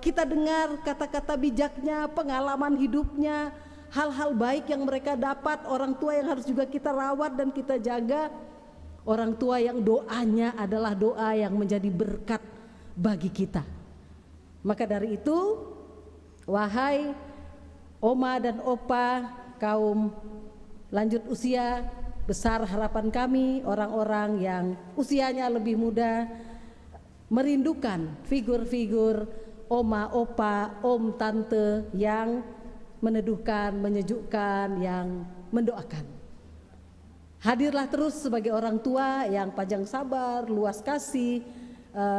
kita dengar kata-kata bijaknya, pengalaman hidupnya, hal-hal baik yang mereka dapat. Orang tua yang harus juga kita rawat dan kita jaga, orang tua yang doanya adalah doa yang menjadi berkat bagi kita. Maka dari itu, wahai oma dan opa kaum lanjut usia, besar harapan kami orang-orang yang usianya lebih muda merindukan figur-figur oma, opa, om, tante yang meneduhkan, menyejukkan, yang mendoakan. Hadirlah terus sebagai orang tua yang panjang sabar, luas kasih,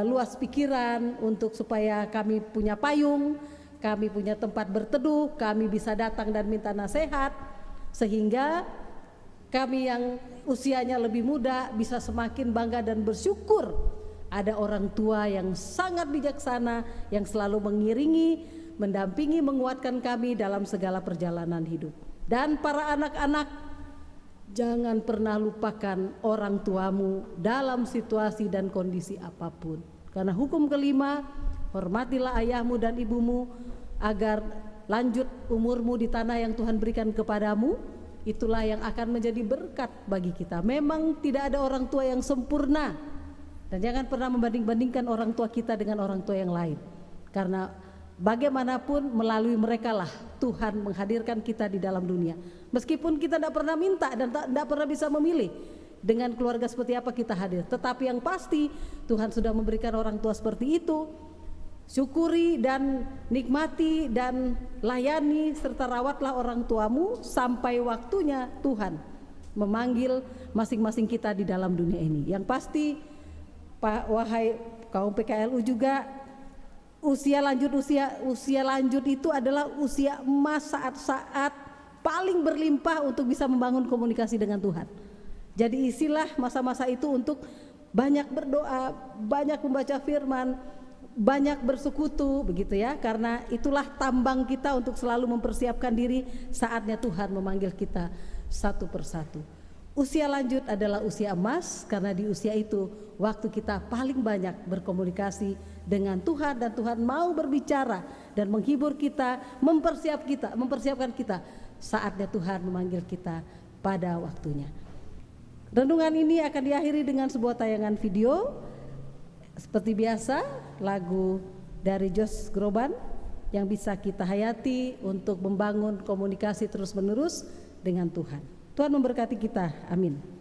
luas pikiran, untuk supaya kami punya payung, kami punya tempat berteduh, kami bisa datang dan minta nasihat, sehingga kami yang usianya lebih muda bisa semakin bangga dan bersyukur ada orang tua yang sangat bijaksana, yang selalu mengiringi, mendampingi, menguatkan kami dalam segala perjalanan hidup. Dan para anak-anak, jangan pernah lupakan orang tuamu dalam situasi dan kondisi apapun. Karena hukum kelima, hormatilah ayahmu dan ibumu agar lanjut umurmu di tanah yang Tuhan berikan kepadamu. Itulah yang akan menjadi berkat bagi kita. Memang tidak ada orang tua yang sempurna, dan jangan pernah membanding-bandingkan orang tua kita dengan orang tua yang lain. Karena bagaimanapun melalui mereka lah Tuhan menghadirkan kita di dalam dunia. Meskipun kita tidak pernah minta dan tidak pernah bisa memilih dengan keluarga seperti apa kita hadir, tetapi yang pasti Tuhan sudah memberikan orang tua seperti itu. Syukuri dan nikmati dan layani serta rawatlah orang tuamu sampai waktunya Tuhan memanggil masing-masing kita di dalam dunia ini. Yang pasti, wahai kaum PKLU juga, usia lanjut itu adalah usia emas, saat-saat paling berlimpah untuk bisa membangun komunikasi dengan Tuhan. Jadi isilah masa-masa itu untuk banyak berdoa, banyak membaca firman, banyak bersekutu, begitu ya, karena itulah tambang kita untuk selalu mempersiapkan diri saatnya Tuhan memanggil kita satu persatu. Usia lanjut adalah usia emas, karena di usia itu waktu kita paling banyak berkomunikasi dengan Tuhan, dan Tuhan mau berbicara dan menghibur kita, mempersiapkan kita saatnya Tuhan memanggil kita pada waktunya. Renungan ini akan diakhiri dengan sebuah tayangan video. Seperti biasa, lagu dari Josh Groban yang bisa kita hayati untuk membangun komunikasi terus-menerus dengan Tuhan. Tuhan memberkati kita, amin.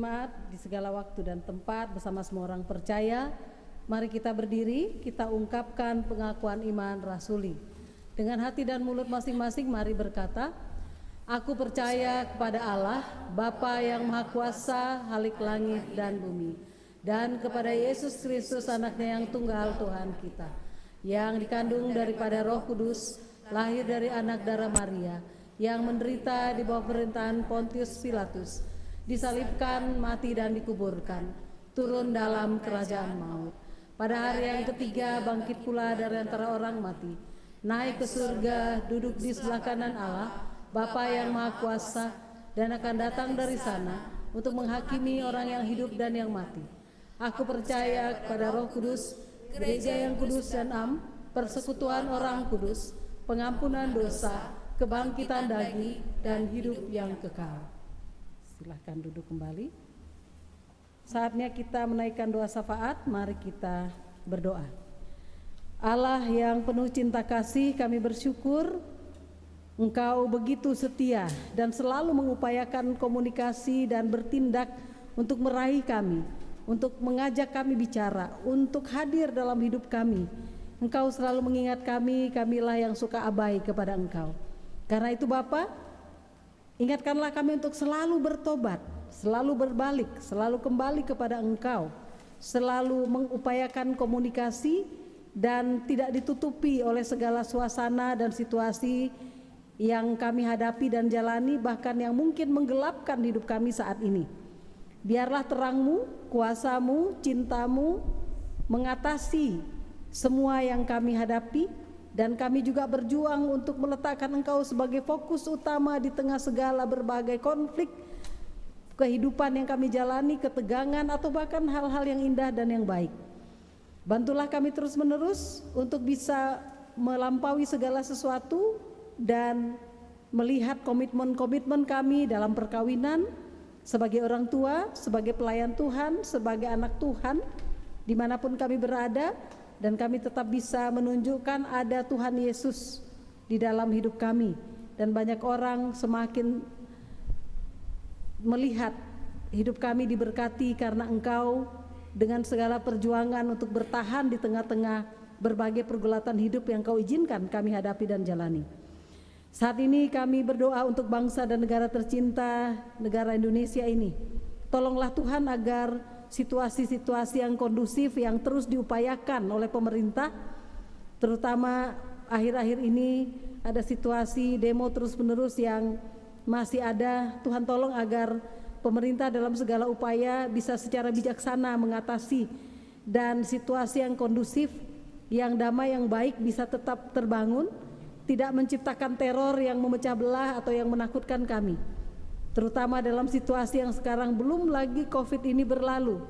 jemaat di segala waktu dan tempat bersama semua orang percaya, mari kita berdiri, kita ungkapkan pengakuan iman rasuli. Dengan hati dan mulut masing-masing mari berkata, aku percaya kepada Allah, Bapa yang Maha Kuasa, Halik langit dan bumi, dan kepada Yesus Kristus anaknya yang tunggal Tuhan kita, yang dikandung daripada Roh Kudus, lahir dari anak darah Maria, yang menderita di bawah pemerintahan Pontius Pilatus, disalibkan, mati dan dikuburkan, turun dalam kerajaan maut. Pada hari yang ketiga bangkit pula dari antara orang mati, naik ke surga, duduk di sebelah kanan Allah, Bapa yang Maha Kuasa, dan akan datang dari sana untuk menghakimi orang yang hidup dan yang mati. Aku percaya kepada Roh Kudus, gereja yang kudus dan am, persekutuan orang kudus, pengampunan dosa, kebangkitan daging, dan hidup yang kekal. Silahkan duduk kembali. Saatnya kita menaikkan doa syafaat, mari kita berdoa. Allah yang penuh cinta kasih, kami bersyukur Engkau begitu setia dan selalu mengupayakan komunikasi dan bertindak untuk meraih kami, untuk mengajak kami bicara, untuk hadir dalam hidup kami. Engkau selalu mengingat kami, kamilah yang suka abai kepada Engkau. Karena itu Bapa, ingatkanlah kami untuk selalu bertobat, selalu berbalik, selalu kembali kepada Engkau, selalu mengupayakan komunikasi dan tidak ditutupi oleh segala suasana dan situasi yang kami hadapi dan jalani, bahkan yang mungkin menggelapkan hidup kami saat ini. Biarlah terang-Mu, kuasa-Mu, cinta-Mu mengatasi semua yang kami hadapi, dan kami juga berjuang untuk meletakkan Engkau sebagai fokus utama di tengah segala berbagai konflik kehidupan yang kami jalani, ketegangan atau bahkan hal-hal yang indah dan yang baik. Bantulah kami terus-menerus untuk bisa melampaui segala sesuatu dan melihat komitmen-komitmen kami dalam perkawinan, sebagai orang tua, sebagai pelayan Tuhan, sebagai anak Tuhan, dimanapun kami berada, dan kami tetap bisa menunjukkan ada Tuhan Yesus di dalam hidup kami, dan banyak orang semakin melihat hidup kami diberkati karena Engkau dengan segala perjuangan untuk bertahan di tengah-tengah berbagai pergulatan hidup yang Kau izinkan kami hadapi dan jalani. Saat ini kami berdoa untuk bangsa dan negara tercinta, negara Indonesia ini. Tolonglah Tuhan agar situasi-situasi yang kondusif yang terus diupayakan oleh pemerintah, terutama akhir-akhir ini ada situasi demo terus-menerus yang masih ada. Tuhan tolong agar pemerintah dalam segala upaya bisa secara bijaksana mengatasi, dan situasi yang kondusif, yang damai, yang baik bisa tetap terbangun, tidak menciptakan teror yang memecah belah atau yang menakutkan kami, terutama dalam situasi yang sekarang belum lagi COVID ini berlalu.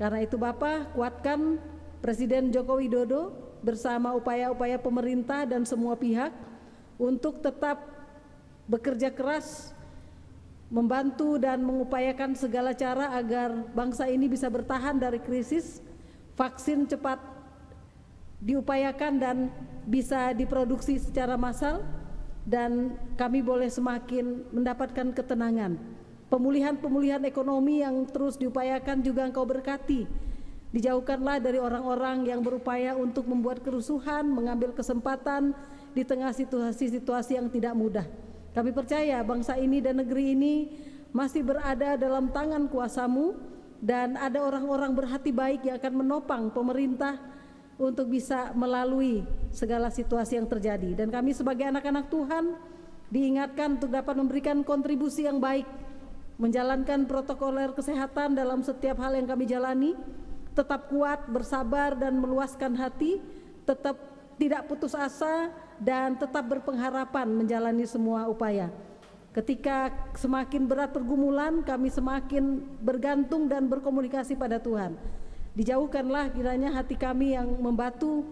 Karena itu Bapa, kuatkan Presiden Joko Widodo bersama upaya-upaya pemerintah dan semua pihak untuk tetap bekerja keras, membantu dan mengupayakan segala cara agar bangsa ini bisa bertahan dari krisis, vaksin cepat diupayakan dan bisa diproduksi secara massal, dan kami boleh semakin mendapatkan ketenangan. Pemulihan ekonomi yang terus diupayakan juga Engkau berkati. Dijauhkanlah dari orang-orang yang berupaya untuk membuat kerusuhan, mengambil kesempatan di tengah situasi-situasi yang tidak mudah. Kami percaya bangsa ini dan negeri ini masih berada dalam tangan kuasa-Mu, dan ada orang-orang berhati baik yang akan menopang pemerintah untuk bisa melalui segala situasi yang terjadi. Dan kami sebagai anak-anak Tuhan diingatkan untuk dapat memberikan kontribusi yang baik, menjalankan protokoler kesehatan dalam setiap hal yang kami jalani, tetap kuat, bersabar dan meluaskan hati, tetap tidak putus asa dan tetap berpengharapan menjalani semua upaya. Ketika semakin berat pergumulan, kami semakin bergantung dan berkomunikasi pada Tuhan. Dijauhkanlah kiranya hati kami yang membatu,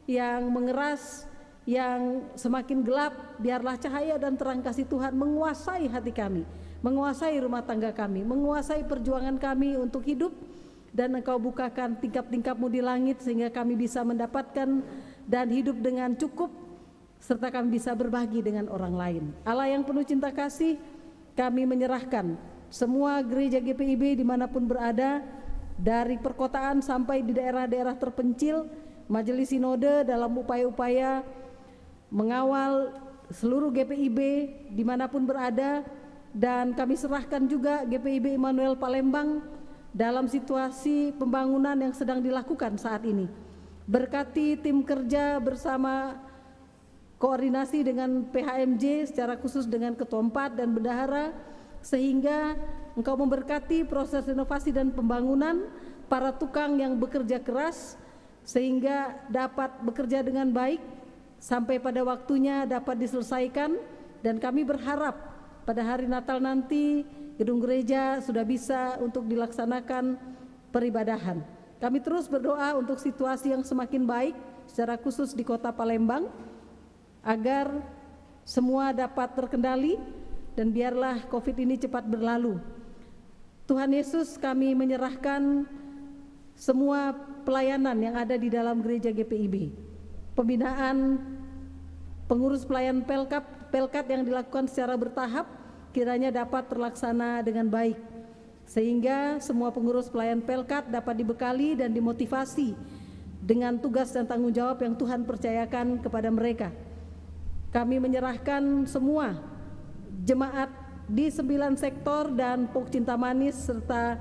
yang mengeras, yang semakin gelap. Biarlah cahaya dan terang kasih Tuhan menguasai hati kami, menguasai rumah tangga kami, menguasai perjuangan kami untuk hidup, dan Engkau bukakan tingkap-tingkap-Mu di langit sehingga kami bisa mendapatkan dan hidup dengan cukup, serta kami bisa berbagi dengan orang lain. Allah yang penuh cinta kasih, kami menyerahkan semua gereja GPIB dimanapun berada, dari perkotaan sampai di daerah-daerah terpencil, Majelis Sinode dalam upaya-upaya mengawal seluruh GPIB dimanapun berada, dan kami serahkan juga GPIB Immanuel Palembang dalam situasi pembangunan yang sedang dilakukan saat ini. Berkati tim kerja bersama koordinasi dengan PHMJ secara khusus dengan Ketua 4 dan Bendahara, sehingga Engkau memberkati proses renovasi dan pembangunan para tukang yang bekerja keras sehingga dapat bekerja dengan baik sampai pada waktunya dapat diselesaikan, dan kami berharap pada hari Natal nanti gedung gereja sudah bisa untuk dilaksanakan peribadahan. Kami terus berdoa untuk situasi yang semakin baik secara khusus di Kota Palembang agar semua dapat terkendali dan biarlah Covid ini cepat berlalu. Tuhan Yesus, kami menyerahkan semua pelayanan yang ada di dalam gereja GPIB. Pembinaan pengurus pelayan Pelkat yang dilakukan secara bertahap kiranya dapat terlaksana dengan baik, sehingga semua pengurus pelayan Pelkat dapat dibekali dan dimotivasi dengan tugas dan tanggung jawab yang Tuhan percayakan kepada mereka. Kami menyerahkan semua jemaat di 9 sektor dan Pok Cinta Manis serta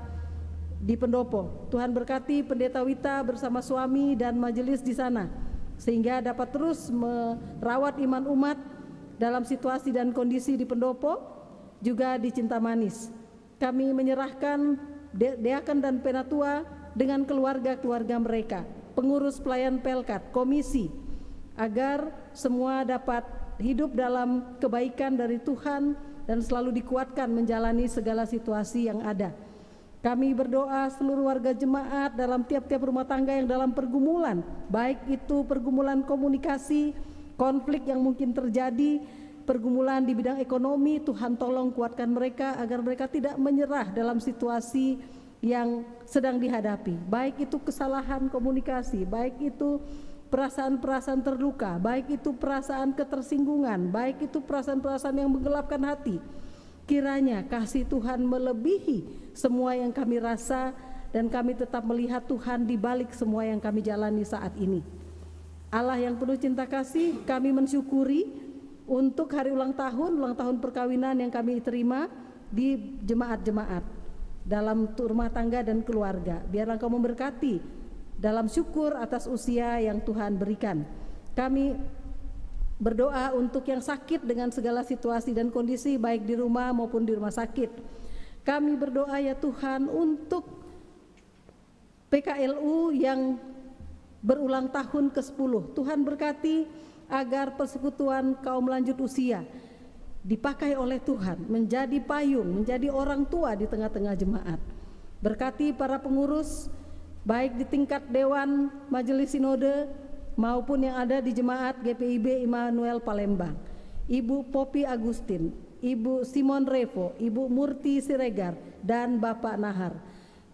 di pendopo. Tuhan berkati Pendeta Wita bersama suami dan majelis di sana, sehingga dapat terus merawat iman umat dalam situasi dan kondisi di pendopo, juga di Cinta Manis. Kami menyerahkan Deaken dan Penatua dengan keluarga-keluarga mereka, pengurus pelayan Pelkat, komisi, agar semua dapat hidup dalam kebaikan dari Tuhan dan selalu dikuatkan menjalani segala situasi yang ada. Kami berdoa seluruh warga jemaat dalam tiap-tiap rumah tangga yang dalam pergumulan, baik itu pergumulan komunikasi, konflik yang mungkin terjadi, pergumulan di bidang ekonomi, Tuhan tolong kuatkan mereka agar mereka tidak menyerah dalam situasi yang sedang dihadapi, baik itu kesalahan komunikasi, baik itu perasaan-perasaan terluka, baik itu perasaan ketersinggungan, baik itu perasaan-perasaan yang menggelapkan hati. Kiranya kasih Tuhan melebihi semua yang kami rasa, dan kami tetap melihat Tuhan di balik semua yang kami jalani saat ini. Allah yang penuh cinta kasih, kami mensyukuri untuk hari ulang tahun perkawinan yang kami terima di jemaat-jemaat dalam rumah tangga dan keluarga. Biarlah Engkau memberkati dalam syukur atas usia yang Tuhan berikan. Kami berdoa untuk yang sakit dengan segala situasi dan kondisi, baik di rumah maupun di rumah sakit. Kami berdoa ya Tuhan untuk PKLU yang berulang tahun ke-10. Tuhan berkati agar persekutuan kaum lanjut usia dipakai oleh Tuhan menjadi payung, menjadi orang tua di tengah-tengah jemaat. Berkati para pengurus baik di tingkat Dewan Majelis Sinode maupun yang ada di jemaat GPIB Immanuel Palembang, Ibu Popi Agustin, Ibu Simon Revo, Ibu Murti Siregar, dan Bapak Nahar.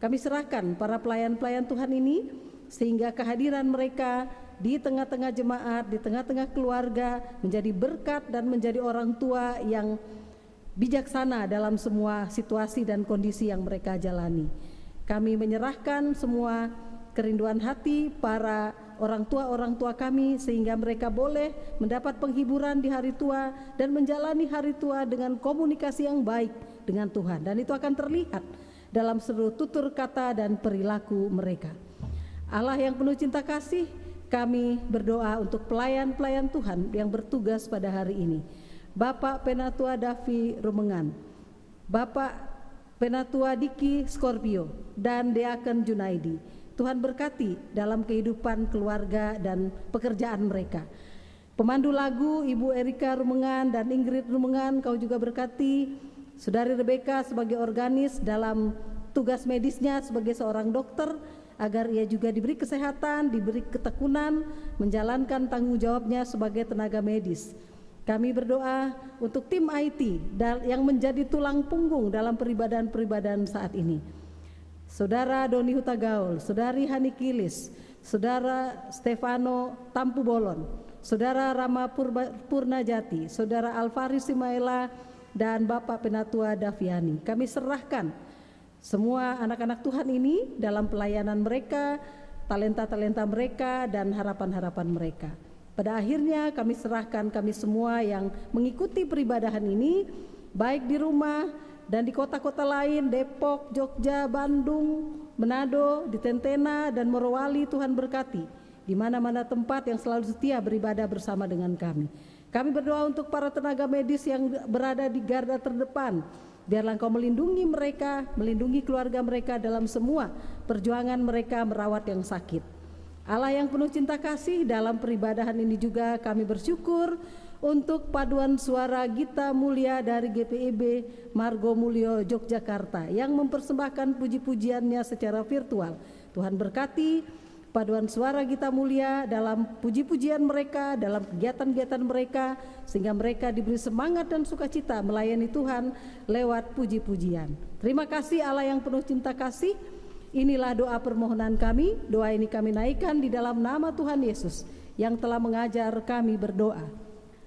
Kami serahkan para pelayan-pelayan Tuhan ini sehingga kehadiran mereka di tengah-tengah jemaat, di tengah-tengah keluarga menjadi berkat dan menjadi orang tua yang bijaksana dalam semua situasi dan kondisi yang mereka jalani. Kami menyerahkan semua kerinduan hati para orang tua kami sehingga mereka boleh mendapat penghiburan di hari tua dan menjalani hari tua dengan komunikasi yang baik dengan Tuhan, dan itu akan terlihat dalam seluruh tutur kata dan perilaku mereka. Allah yang penuh cinta kasih, kami berdoa untuk pelayan-pelayan Tuhan yang bertugas pada hari ini. Bapak Penatua Davi Rumengan, Bapak Penatua Diki Scorpio, dan Deaken Junaidi. Tuhan berkati dalam kehidupan keluarga dan pekerjaan mereka. Pemandu lagu Ibu Erika Rumengan dan Ingrid Rumengan, Kau juga berkati Saudari Rebecca sebagai organis dalam tugas medisnya sebagai seorang dokter, agar ia juga diberi kesehatan, diberi ketekunan menjalankan tanggung jawabnya sebagai tenaga medis. Kami berdoa untuk tim IT yang menjadi tulang punggung dalam peribadahan saat ini. Saudara Doni Hutagaul, Saudari Hani Kilis, Saudara Stefano Tampu Bolon, Saudara Rama Purnajati, Saudara Alvaris Simaela, dan Bapak Penatua Daviani. Kami serahkan semua anak-anak Tuhan ini dalam pelayanan mereka, talenta-talenta mereka, dan harapan-harapan mereka. Pada akhirnya kami serahkan kami semua yang mengikuti peribadahan ini, baik di rumah dan di kota-kota lain, Depok, Jogja, Bandung, Manado, di Tentena, dan Morowali. Tuhan berkati di mana-mana tempat yang selalu setia beribadah bersama dengan kami. Kami berdoa untuk para tenaga medis yang berada di garda terdepan. Biarlah Engkau melindungi mereka, melindungi keluarga mereka dalam semua perjuangan mereka merawat yang sakit. Allah yang penuh cinta kasih, dalam peribadahan ini juga kami bersyukur untuk paduan suara Gita Mulia dari GPIB Margo Mulyo Yogyakarta yang mempersembahkan puji-pujiannya secara virtual. Tuhan berkati paduan suara Gita Mulia dalam puji-pujian mereka, dalam kegiatan-kegiatan mereka, sehingga mereka diberi semangat dan sukacita melayani Tuhan lewat puji-pujian. Terima kasih Allah yang penuh cinta kasih. Inilah doa permohonan kami. Doa ini kami naikkan di dalam nama Tuhan Yesus yang telah mengajar kami berdoa.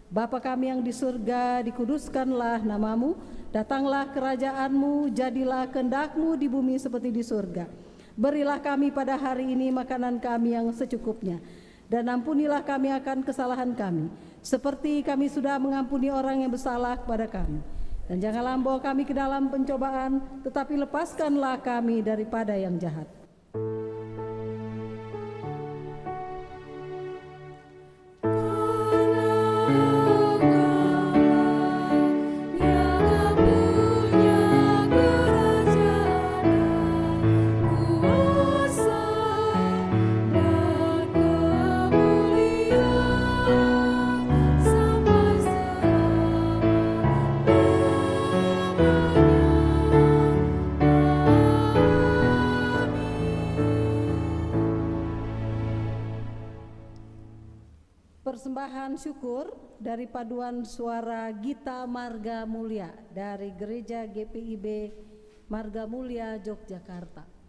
Bapa kami yang di surga, dikuduskanlah namamu, datanglah kerajaan-Mu, jadilah kehendak-Mu di bumi seperti di surga. Berilah kami pada hari ini makanan kami yang secukupnya, dan ampunilah kami akan kesalahan kami, seperti kami sudah mengampuni orang yang bersalah kepada kami. Dan janganlah membawa kami ke dalam pencobaan, tetapi lepaskanlah kami daripada yang jahat. Persembahan syukur dari paduan suara Gita Marga Mulia dari Gereja GPIB Marga Mulia Yogyakarta.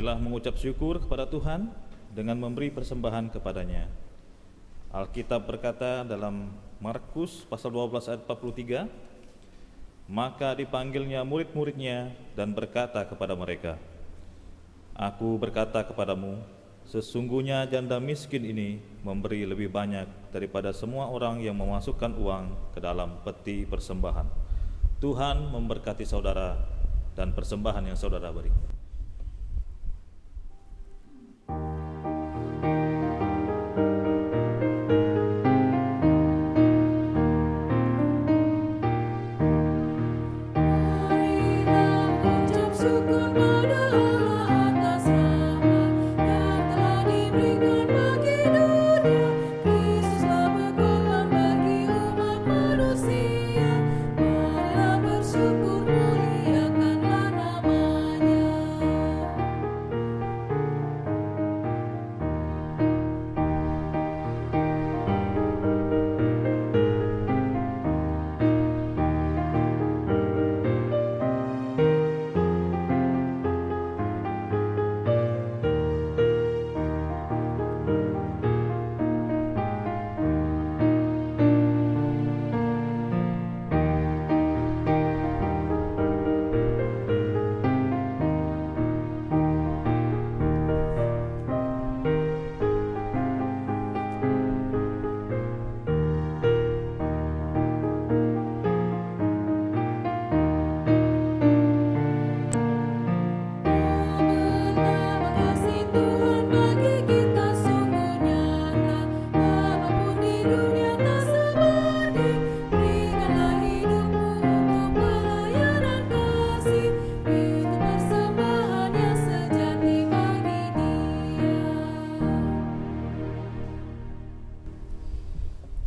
Marilah mengucap syukur kepada Tuhan dengan memberi persembahan kepadanya. Alkitab berkata dalam Markus pasal 12 ayat 43, maka dipanggilnya murid-muridnya dan berkata kepada mereka, Aku berkata kepadamu, sesungguhnya janda miskin ini memberi lebih banyak daripada semua orang yang memasukkan uang ke dalam peti persembahan. Tuhan memberkati saudara dan persembahan yang saudara beri.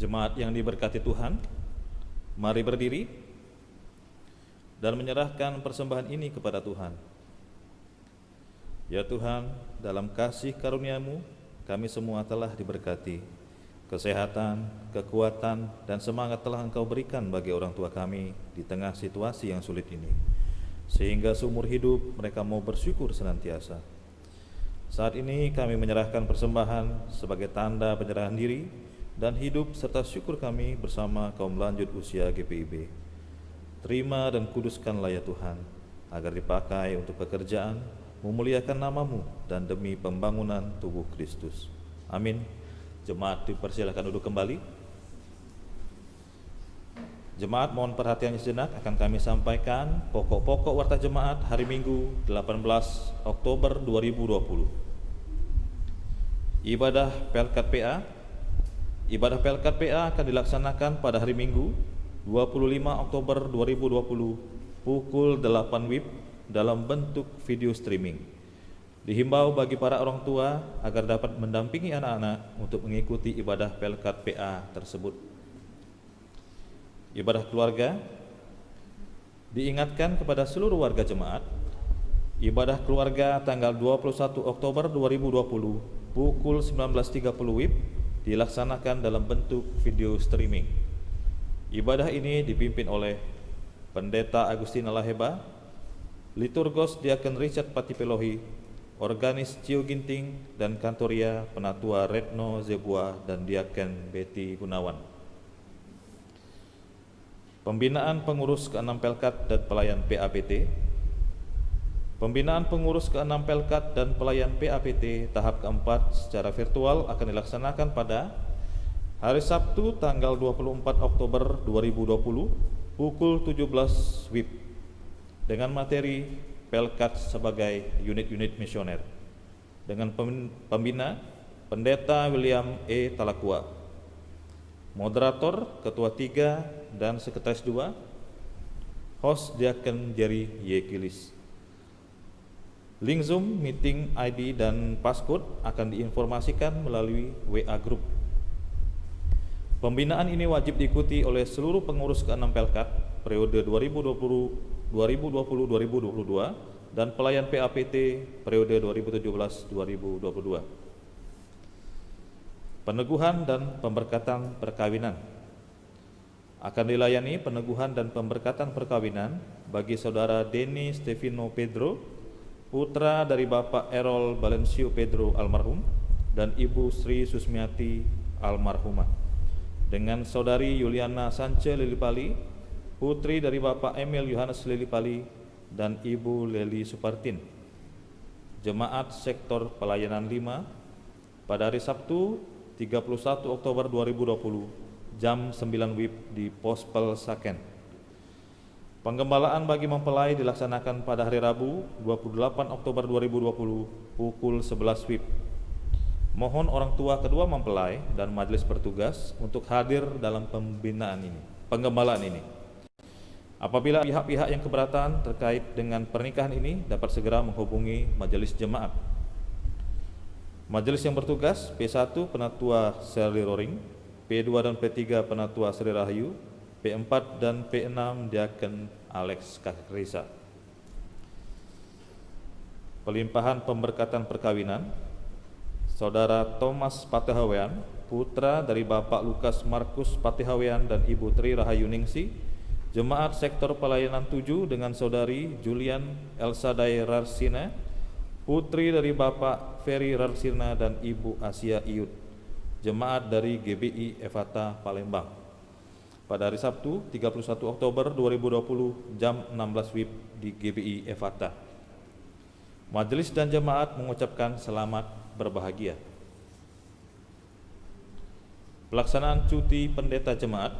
Jemaat yang diberkati Tuhan, mari berdiri dan menyerahkan persembahan ini kepada Tuhan. Ya Tuhan, dalam kasih karunia-Mu, kami semua telah diberkati. Kesehatan, kekuatan, dan semangat telah Engkau berikan bagi orang tua kami di tengah situasi yang sulit ini, sehingga seumur hidup mereka mau bersyukur senantiasa. Saat ini kami menyerahkan persembahan sebagai tanda penyerahan diri dan hidup serta syukur kami bersama kaum lanjut usia GPIB. Terima dan kuduskanlah ya Tuhan, agar dipakai untuk pekerjaan, memuliakan nama-Mu dan demi pembangunan tubuh Kristus. Amin. Jemaat dipersilakan duduk kembali. Jemaat mohon perhatiannya sejenak, akan kami sampaikan pokok-pokok warta jemaat hari Minggu 18 Oktober 2020. Ibadah Pelkat PA. Ibadah Pelkat PA akan dilaksanakan pada hari Minggu 25 Oktober 2020 pukul 8 WIB dalam bentuk video streaming. Dihimbau bagi para orang tua agar dapat mendampingi anak-anak untuk mengikuti ibadah Pelkat PA tersebut. Ibadah keluarga, diingatkan kepada seluruh warga jemaat, ibadah keluarga tanggal 21 Oktober 2020 pukul 19.30 WIB dilaksanakan dalam bentuk video streaming. Ibadah ini dipimpin oleh Pendeta Agustina Laheba, Liturgos Diakon Richard Patipelohi, Organis Cio Ginting, dan Kantoria Penatua Retno Zebua dan Diaken Betty Gunawan. Pembinaan pengurus ke-6 Pelkat dan pelayan PAPT. Pembinaan pengurus ke-6 Pelkat dan pelayan PAPT tahap keempat secara virtual akan dilaksanakan pada hari Sabtu tanggal 24 Oktober 2020 pukul 17 WIB dengan materi Pelkat sebagai unit-unit misioner dengan pembina Pendeta William E. Talakua, moderator Ketua 3 dan Sekretaris 2, host Diaken Jerry Y. Kilis. Link Zoom, meeting ID dan passcode akan diinformasikan melalui WA Group. Pembinaan ini wajib diikuti oleh seluruh pengurus ke-6 Pelkat periode 2020-2022 dan pelayan PAPT periode 2017-2022. Peneguhan dan pemberkatan perkawinan. Akan dilayani peneguhan dan pemberkatan perkawinan bagi saudara Denny Stefano Pedro putra dari Bapak Errol Balencio Pedro almarhum dan Ibu Sri Susmiati almarhumah, dengan Saudari Yuliana Sance Lilipali, putri dari Bapak Emil Yohanes Lilipali dan Ibu Leli Supartin. Jemaat Sektor Pelayanan 5 pada hari Sabtu 31 Oktober 2020 jam 9 WIB di Pospel Saken. Penggembalaan bagi mempelai dilaksanakan pada hari Rabu 28 Oktober 2020 pukul 11 WIB. Mohon orang tua kedua mempelai dan majelis bertugas untuk hadir dalam penggembalaan ini. Apabila pihak-pihak yang keberatan terkait dengan pernikahan ini dapat segera menghubungi majelis jemaat. Majelis yang bertugas P1 Penatua Sherly Roring, P2 dan P3 Penatua Sri Rahayu, P4 dan P6 Diaken Alex Kakrisa. Pelimpahan pemberkatan perkawinan Saudara Thomas Patihawean, putra dari Bapak Lukas Markus Patihawean dan Ibu Tri Rahayu Ningsi, Jemaat Sektor Pelayanan 7 dengan Saudari Julian Elsadai Rarsina, putri dari Bapak Ferry Rarsina dan Ibu Asia Iyut, Jemaat dari GBI Evata Palembang. Pada hari Sabtu 31 Oktober 2020 jam 16 WIB di GBI Evata. Majelis dan jemaat mengucapkan selamat berbahagia. Pelaksanaan cuti pendeta jemaat.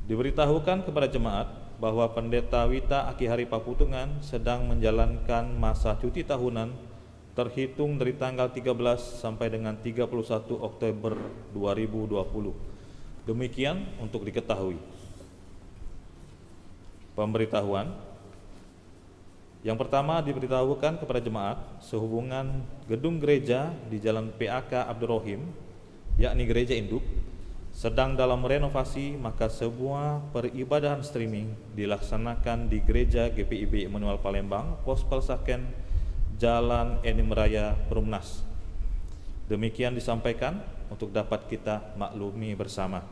Diberitahukan kepada jemaat bahwa Pendeta Wita Akihari Paputungan sedang menjalankan masa cuti tahunan terhitung dari tanggal 13 sampai dengan 31 Oktober 2020. Demikian untuk diketahui. Pemberitahuan. Yang pertama diberitahukan kepada jemaat sehubungan gedung gereja di Jalan PAK Abdul Rohim, yakni gereja induk, sedang dalam renovasi, maka sebuah peribadahan streaming dilaksanakan di gereja GPIB Immanuel Palembang, Pospel Saken, Jalan Enim Raya, Perumnas. Demikian disampaikan untuk dapat kita maklumi bersama.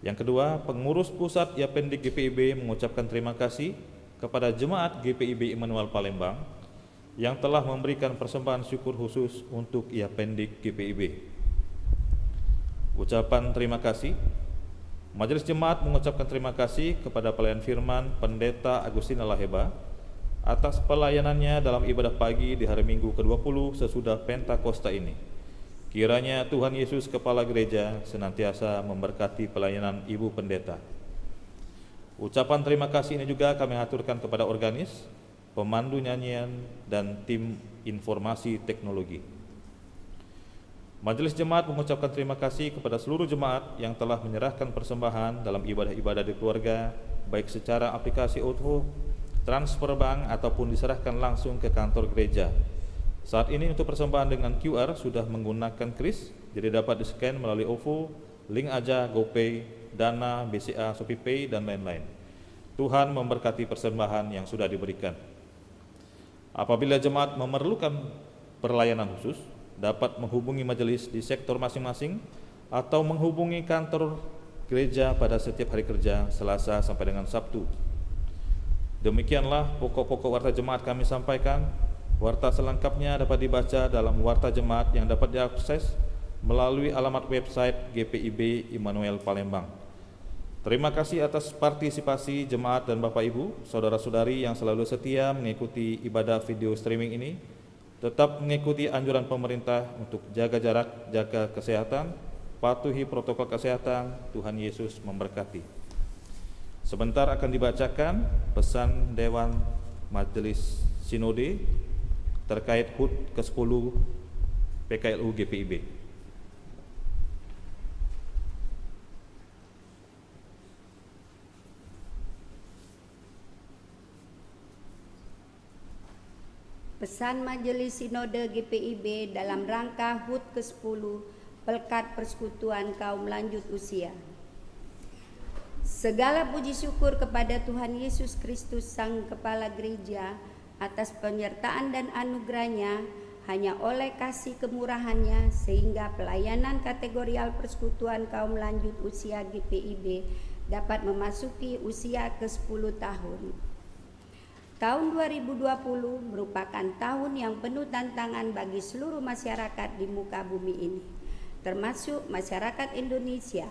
Yang kedua, pengurus pusat Yapendik GPIB mengucapkan terima kasih kepada jemaat GPIB Immanuel Palembang yang telah memberikan persembahan syukur khusus untuk Yapendik GPIB. Ucapan terima kasih. Majelis Jemaat mengucapkan terima kasih kepada pelayan firman Pendeta Agustina Laheba atas pelayanannya dalam ibadah pagi di hari Minggu ke-20 sesudah Pentakosta ini. Kiranya Tuhan Yesus Kepala Gereja senantiasa memberkati pelayanan Ibu Pendeta. Ucapan terima kasih ini juga kami aturkan kepada organis, pemandu nyanyian, dan tim informasi teknologi. Majelis Jemaat mengucapkan terima kasih kepada seluruh jemaat yang telah menyerahkan persembahan dalam ibadah-ibadah di keluarga, baik secara aplikasi OTHO, transfer bank, ataupun diserahkan langsung ke kantor gereja. Saat ini untuk persembahan dengan QR sudah menggunakan kris, jadi dapat di-scan melalui OVO, link aja, GoPay, Dana, BCA, ShopeePay, dan lain-lain. Tuhan memberkati persembahan yang sudah diberikan. Apabila jemaat memerlukan pelayanan khusus, dapat menghubungi majelis di sektor masing-masing atau menghubungi kantor gereja pada setiap hari kerja Selasa sampai dengan Sabtu. Demikianlah pokok-pokok warta jemaat kami sampaikan. Warta selengkapnya dapat dibaca dalam warta jemaat yang dapat diakses melalui alamat website GPIB Immanuel Palembang. Terima kasih atas partisipasi jemaat dan Bapak Ibu, saudara-saudari yang selalu setia mengikuti ibadah video streaming ini. Tetap mengikuti anjuran pemerintah untuk jaga jarak, jaga kesehatan, patuhi protokol kesehatan. Tuhan Yesus memberkati. Sebentar akan dibacakan pesan Dewan Majelis Sinode terkait HUT ke-10 PKLU GPIB. Pesan Majelis Sinode GPIB dalam rangka HUT ke-10 Pelkat Persekutuan Kaum Lanjut Usia. Segala puji syukur kepada Tuhan Yesus Kristus Sang Kepala Gereja atas penyertaan dan anugerahnya. Hanya oleh kasih kemurahannya sehingga pelayanan kategorial Persekutuan Kaum Lanjut Usia GPIB dapat memasuki usia ke-10 tahun. Tahun 2020 merupakan tahun yang penuh tantangan bagi seluruh masyarakat di muka bumi ini, termasuk masyarakat Indonesia.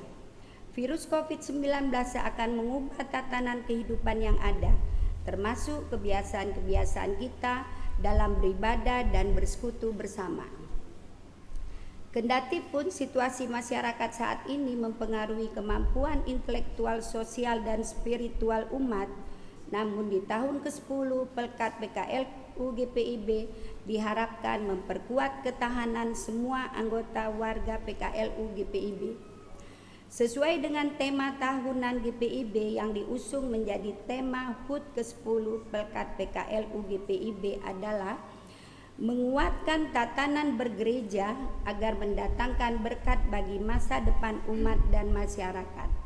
Virus COVID-19 akan mengubah tatanan kehidupan yang ada, termasuk kebiasaan-kebiasaan kita dalam beribadah dan bersekutu bersama. Kendati pun situasi masyarakat saat ini mempengaruhi kemampuan intelektual, sosial, dan spiritual umat, namun di tahun ke-10 Pelkat PKLU GPIB diharapkan memperkuat ketahanan semua anggota warga PKLU GPIB. Sesuai dengan tema tahunan GPIB yang diusung menjadi tema HUT ke-10 Pelkat PKLU GPIB adalah menguatkan tatanan bergereja agar mendatangkan berkat bagi masa depan umat dan masyarakat.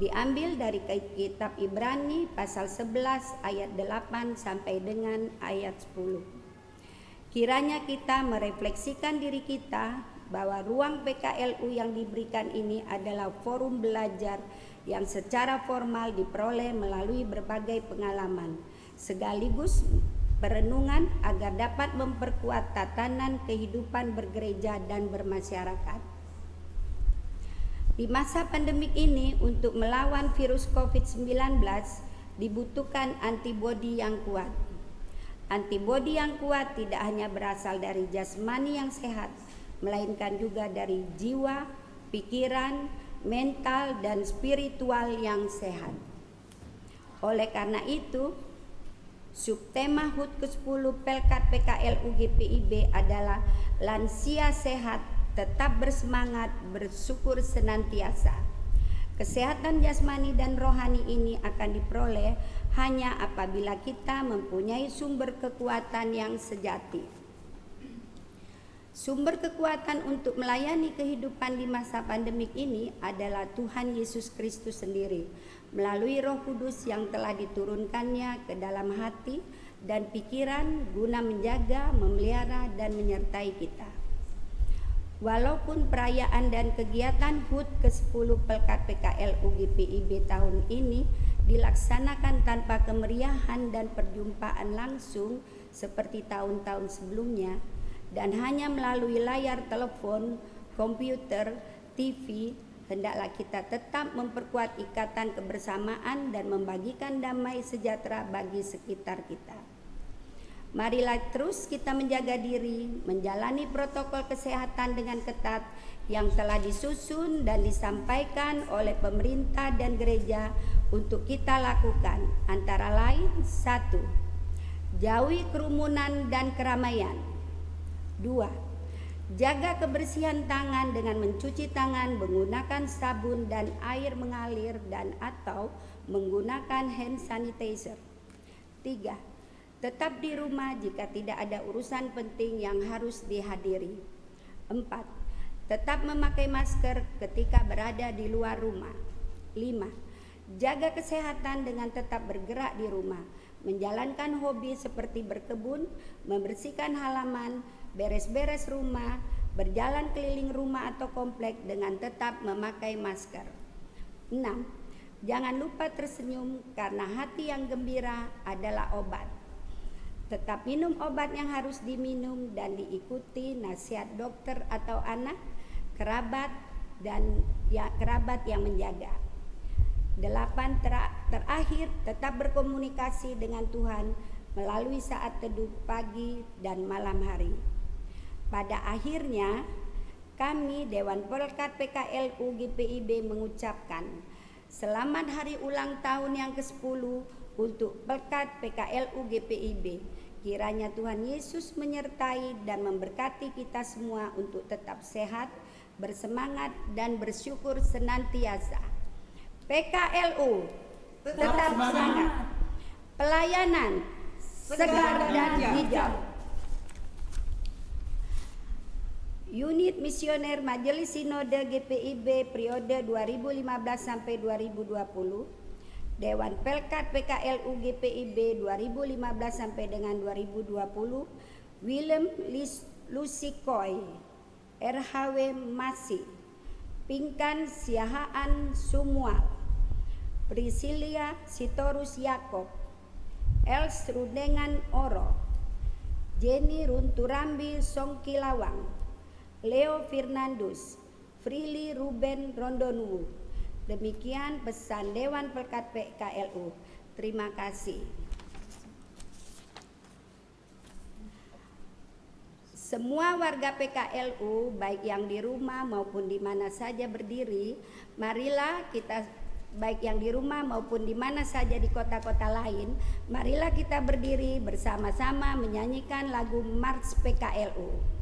Diambil dari kitab Ibrani pasal 11 ayat 8 sampai dengan ayat 10. Kiranya kita merefleksikan diri kita bahwa ruang PKLU yang diberikan ini adalah forum belajar yang secara formal diperoleh melalui berbagai pengalaman, sekaligus perenungan agar dapat memperkuat tatanan kehidupan bergereja dan bermasyarakat. Di masa pandemik ini, untuk melawan virus COVID-19 dibutuhkan antibodi yang kuat. Antibodi yang kuat tidak hanya berasal dari jasmani yang sehat, melainkan juga dari jiwa, pikiran, mental, dan spiritual yang sehat. Oleh karena itu, subtema HUT ke-10 Pelkat PKLU GPIB adalah lansia sehat, tetap bersemangat, bersyukur senantiasa. Kesehatan jasmani dan rohani ini akan diperoleh hanya apabila kita mempunyai sumber kekuatan yang sejati. Sumber kekuatan untuk melayani kehidupan di masa pandemik ini adalah Tuhan Yesus Kristus sendiri, melalui Roh Kudus yang telah diturunkannya ke dalam hati dan pikiran guna menjaga, memelihara, dan menyertai kita. Walaupun perayaan dan kegiatan HUT ke-10 Pelkat PKLU GPIB tahun ini dilaksanakan tanpa kemeriahan dan perjumpaan langsung seperti tahun-tahun sebelumnya, dan hanya melalui layar telepon, komputer, TV, hendaklah kita tetap memperkuat ikatan kebersamaan dan membagikan damai sejahtera bagi sekitar kita. Marilah terus kita menjaga diri, menjalani protokol kesehatan dengan ketat yang telah disusun dan disampaikan oleh pemerintah dan gereja untuk kita lakukan, antara lain: 1. Jauhi kerumunan dan keramaian. 2. Jaga kebersihan tangan dengan mencuci tangan menggunakan sabun dan air mengalir dan atau menggunakan hand sanitizer. 3. Tetap di rumah jika tidak ada urusan penting yang harus dihadiri. 4. Tetap memakai masker ketika berada di luar rumah. 5. Jaga kesehatan dengan tetap bergerak di rumah, menjalankan hobi seperti berkebun, membersihkan halaman, beres-beres rumah, berjalan keliling rumah atau komplek dengan tetap memakai masker. 6. Jangan lupa tersenyum karena hati yang gembira adalah obat. Tetap minum obat yang harus diminum dan diikuti nasihat dokter atau anak, kerabat, dan kerabat yang menjaga. 8. Terakhir, tetap berkomunikasi dengan Tuhan melalui saat teduh pagi dan malam hari. Pada akhirnya, kami Dewan Pelkat PKLU GPIB mengucapkan selamat hari ulang tahun yang ke-10 untuk Pelkat PKLU GPIB. Kiranya Tuhan Yesus menyertai dan memberkati kita semua untuk tetap sehat, bersemangat, dan bersyukur senantiasa. PKLU tetap semangat. Pelayanan segar dan hijau. Unit Misioner Majelis Sinode GPIB periode 2015 sampai 2020. Dewan Pelkat PKLU GPIB 2015 sampai dengan 2020. Willem Lusikoy, RHW Masih, Pinkan Siahaan Sumual, Priscilia Sitorus Yakob, Els Rundengan Oro, Jenny Runturambi Songkilawang, Leo Fernandus, Frili Ruben Rondonu. Demikian pesan Dewan Pelkat PKLU. Terima kasih. Semua warga PKLU, baik yang di rumah maupun di mana saja berdiri, marilah kita, baik yang di rumah maupun di mana saja di kota-kota lain, marilah kita berdiri bersama-sama menyanyikan lagu Mars PKLU.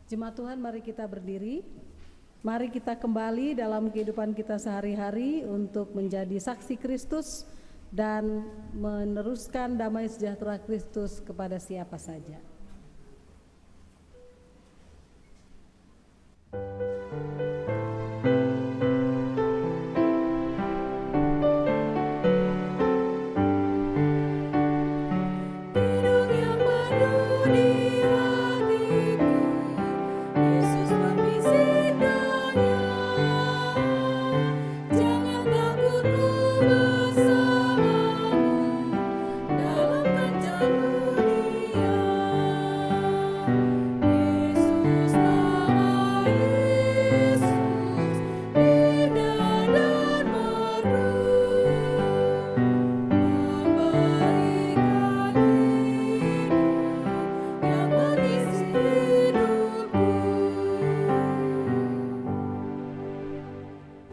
Jemaat Tuhan, mari kita berdiri. Mari kita kembali dalam kehidupan kita sehari-hari untuk menjadi saksi Kristus dan meneruskan damai sejahtera Kristus kepada siapa saja.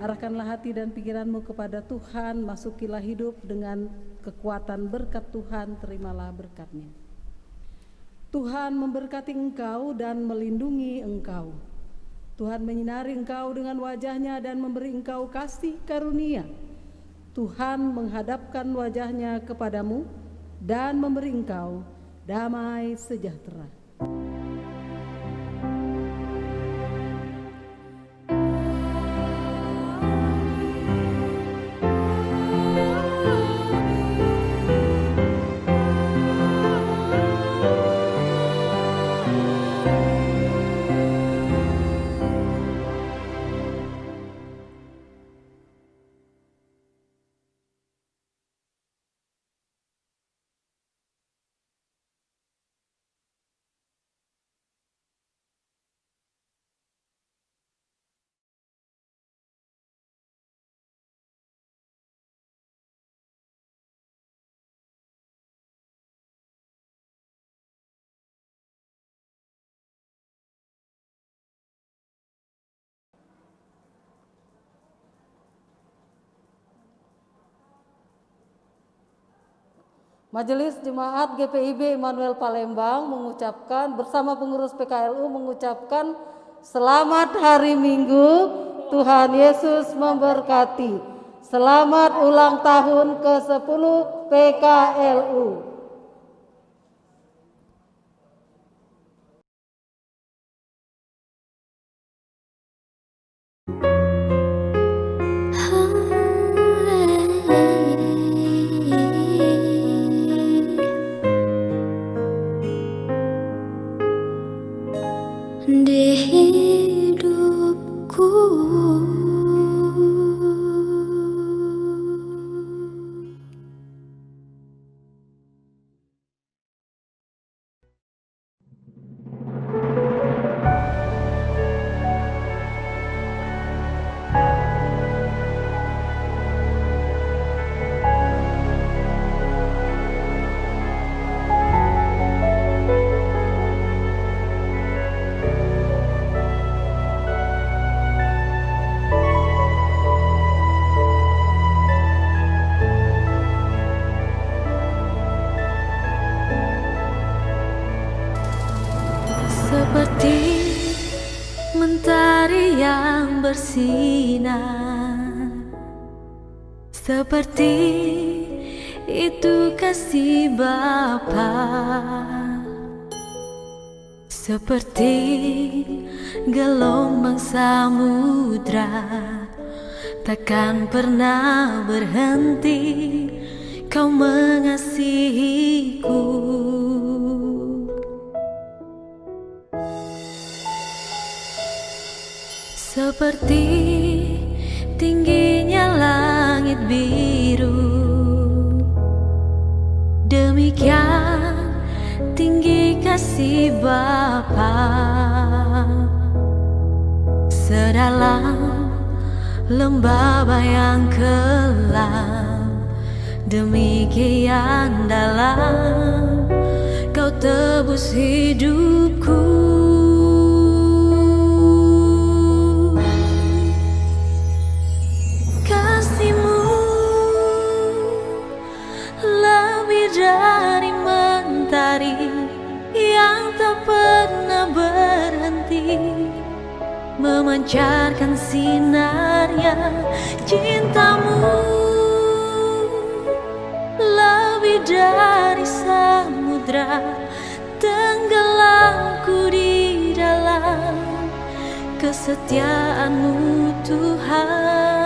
Arahkanlah hati dan pikiranmu kepada Tuhan, masukilah hidup dengan kekuatan berkat Tuhan, terimalah berkat-Nya. Tuhan memberkati engkau dan melindungi engkau. Tuhan menyinari engkau dengan wajah-Nya dan memberi engkau kasih karunia. Tuhan menghadapkan wajah-Nya kepadamu dan memberi engkau damai sejahtera. Majelis Jemaat GPIB Immanuel Palembang mengucapkan bersama pengurus PKLU mengucapkan selamat hari Minggu, Tuhan Yesus memberkati. Selamat ulang tahun ke-10 PKLU. Di hidupku seperti mentari yang bersinar, seperti itu kasih Bapa, seperti gelombang samudra takkan pernah berhenti Kau mengasihiku. Seperti tingginya langit biru, demikian tinggi kasih Bapa. Sedalam lembah bayang kelam, demikian dalam Kau tebus hidupku. Dari mentari yang tak pernah berhenti, memancarkan sinarnya, cintamu lebih dari samudra, tenggelamku di dalam kesetiaanmu Tuhan.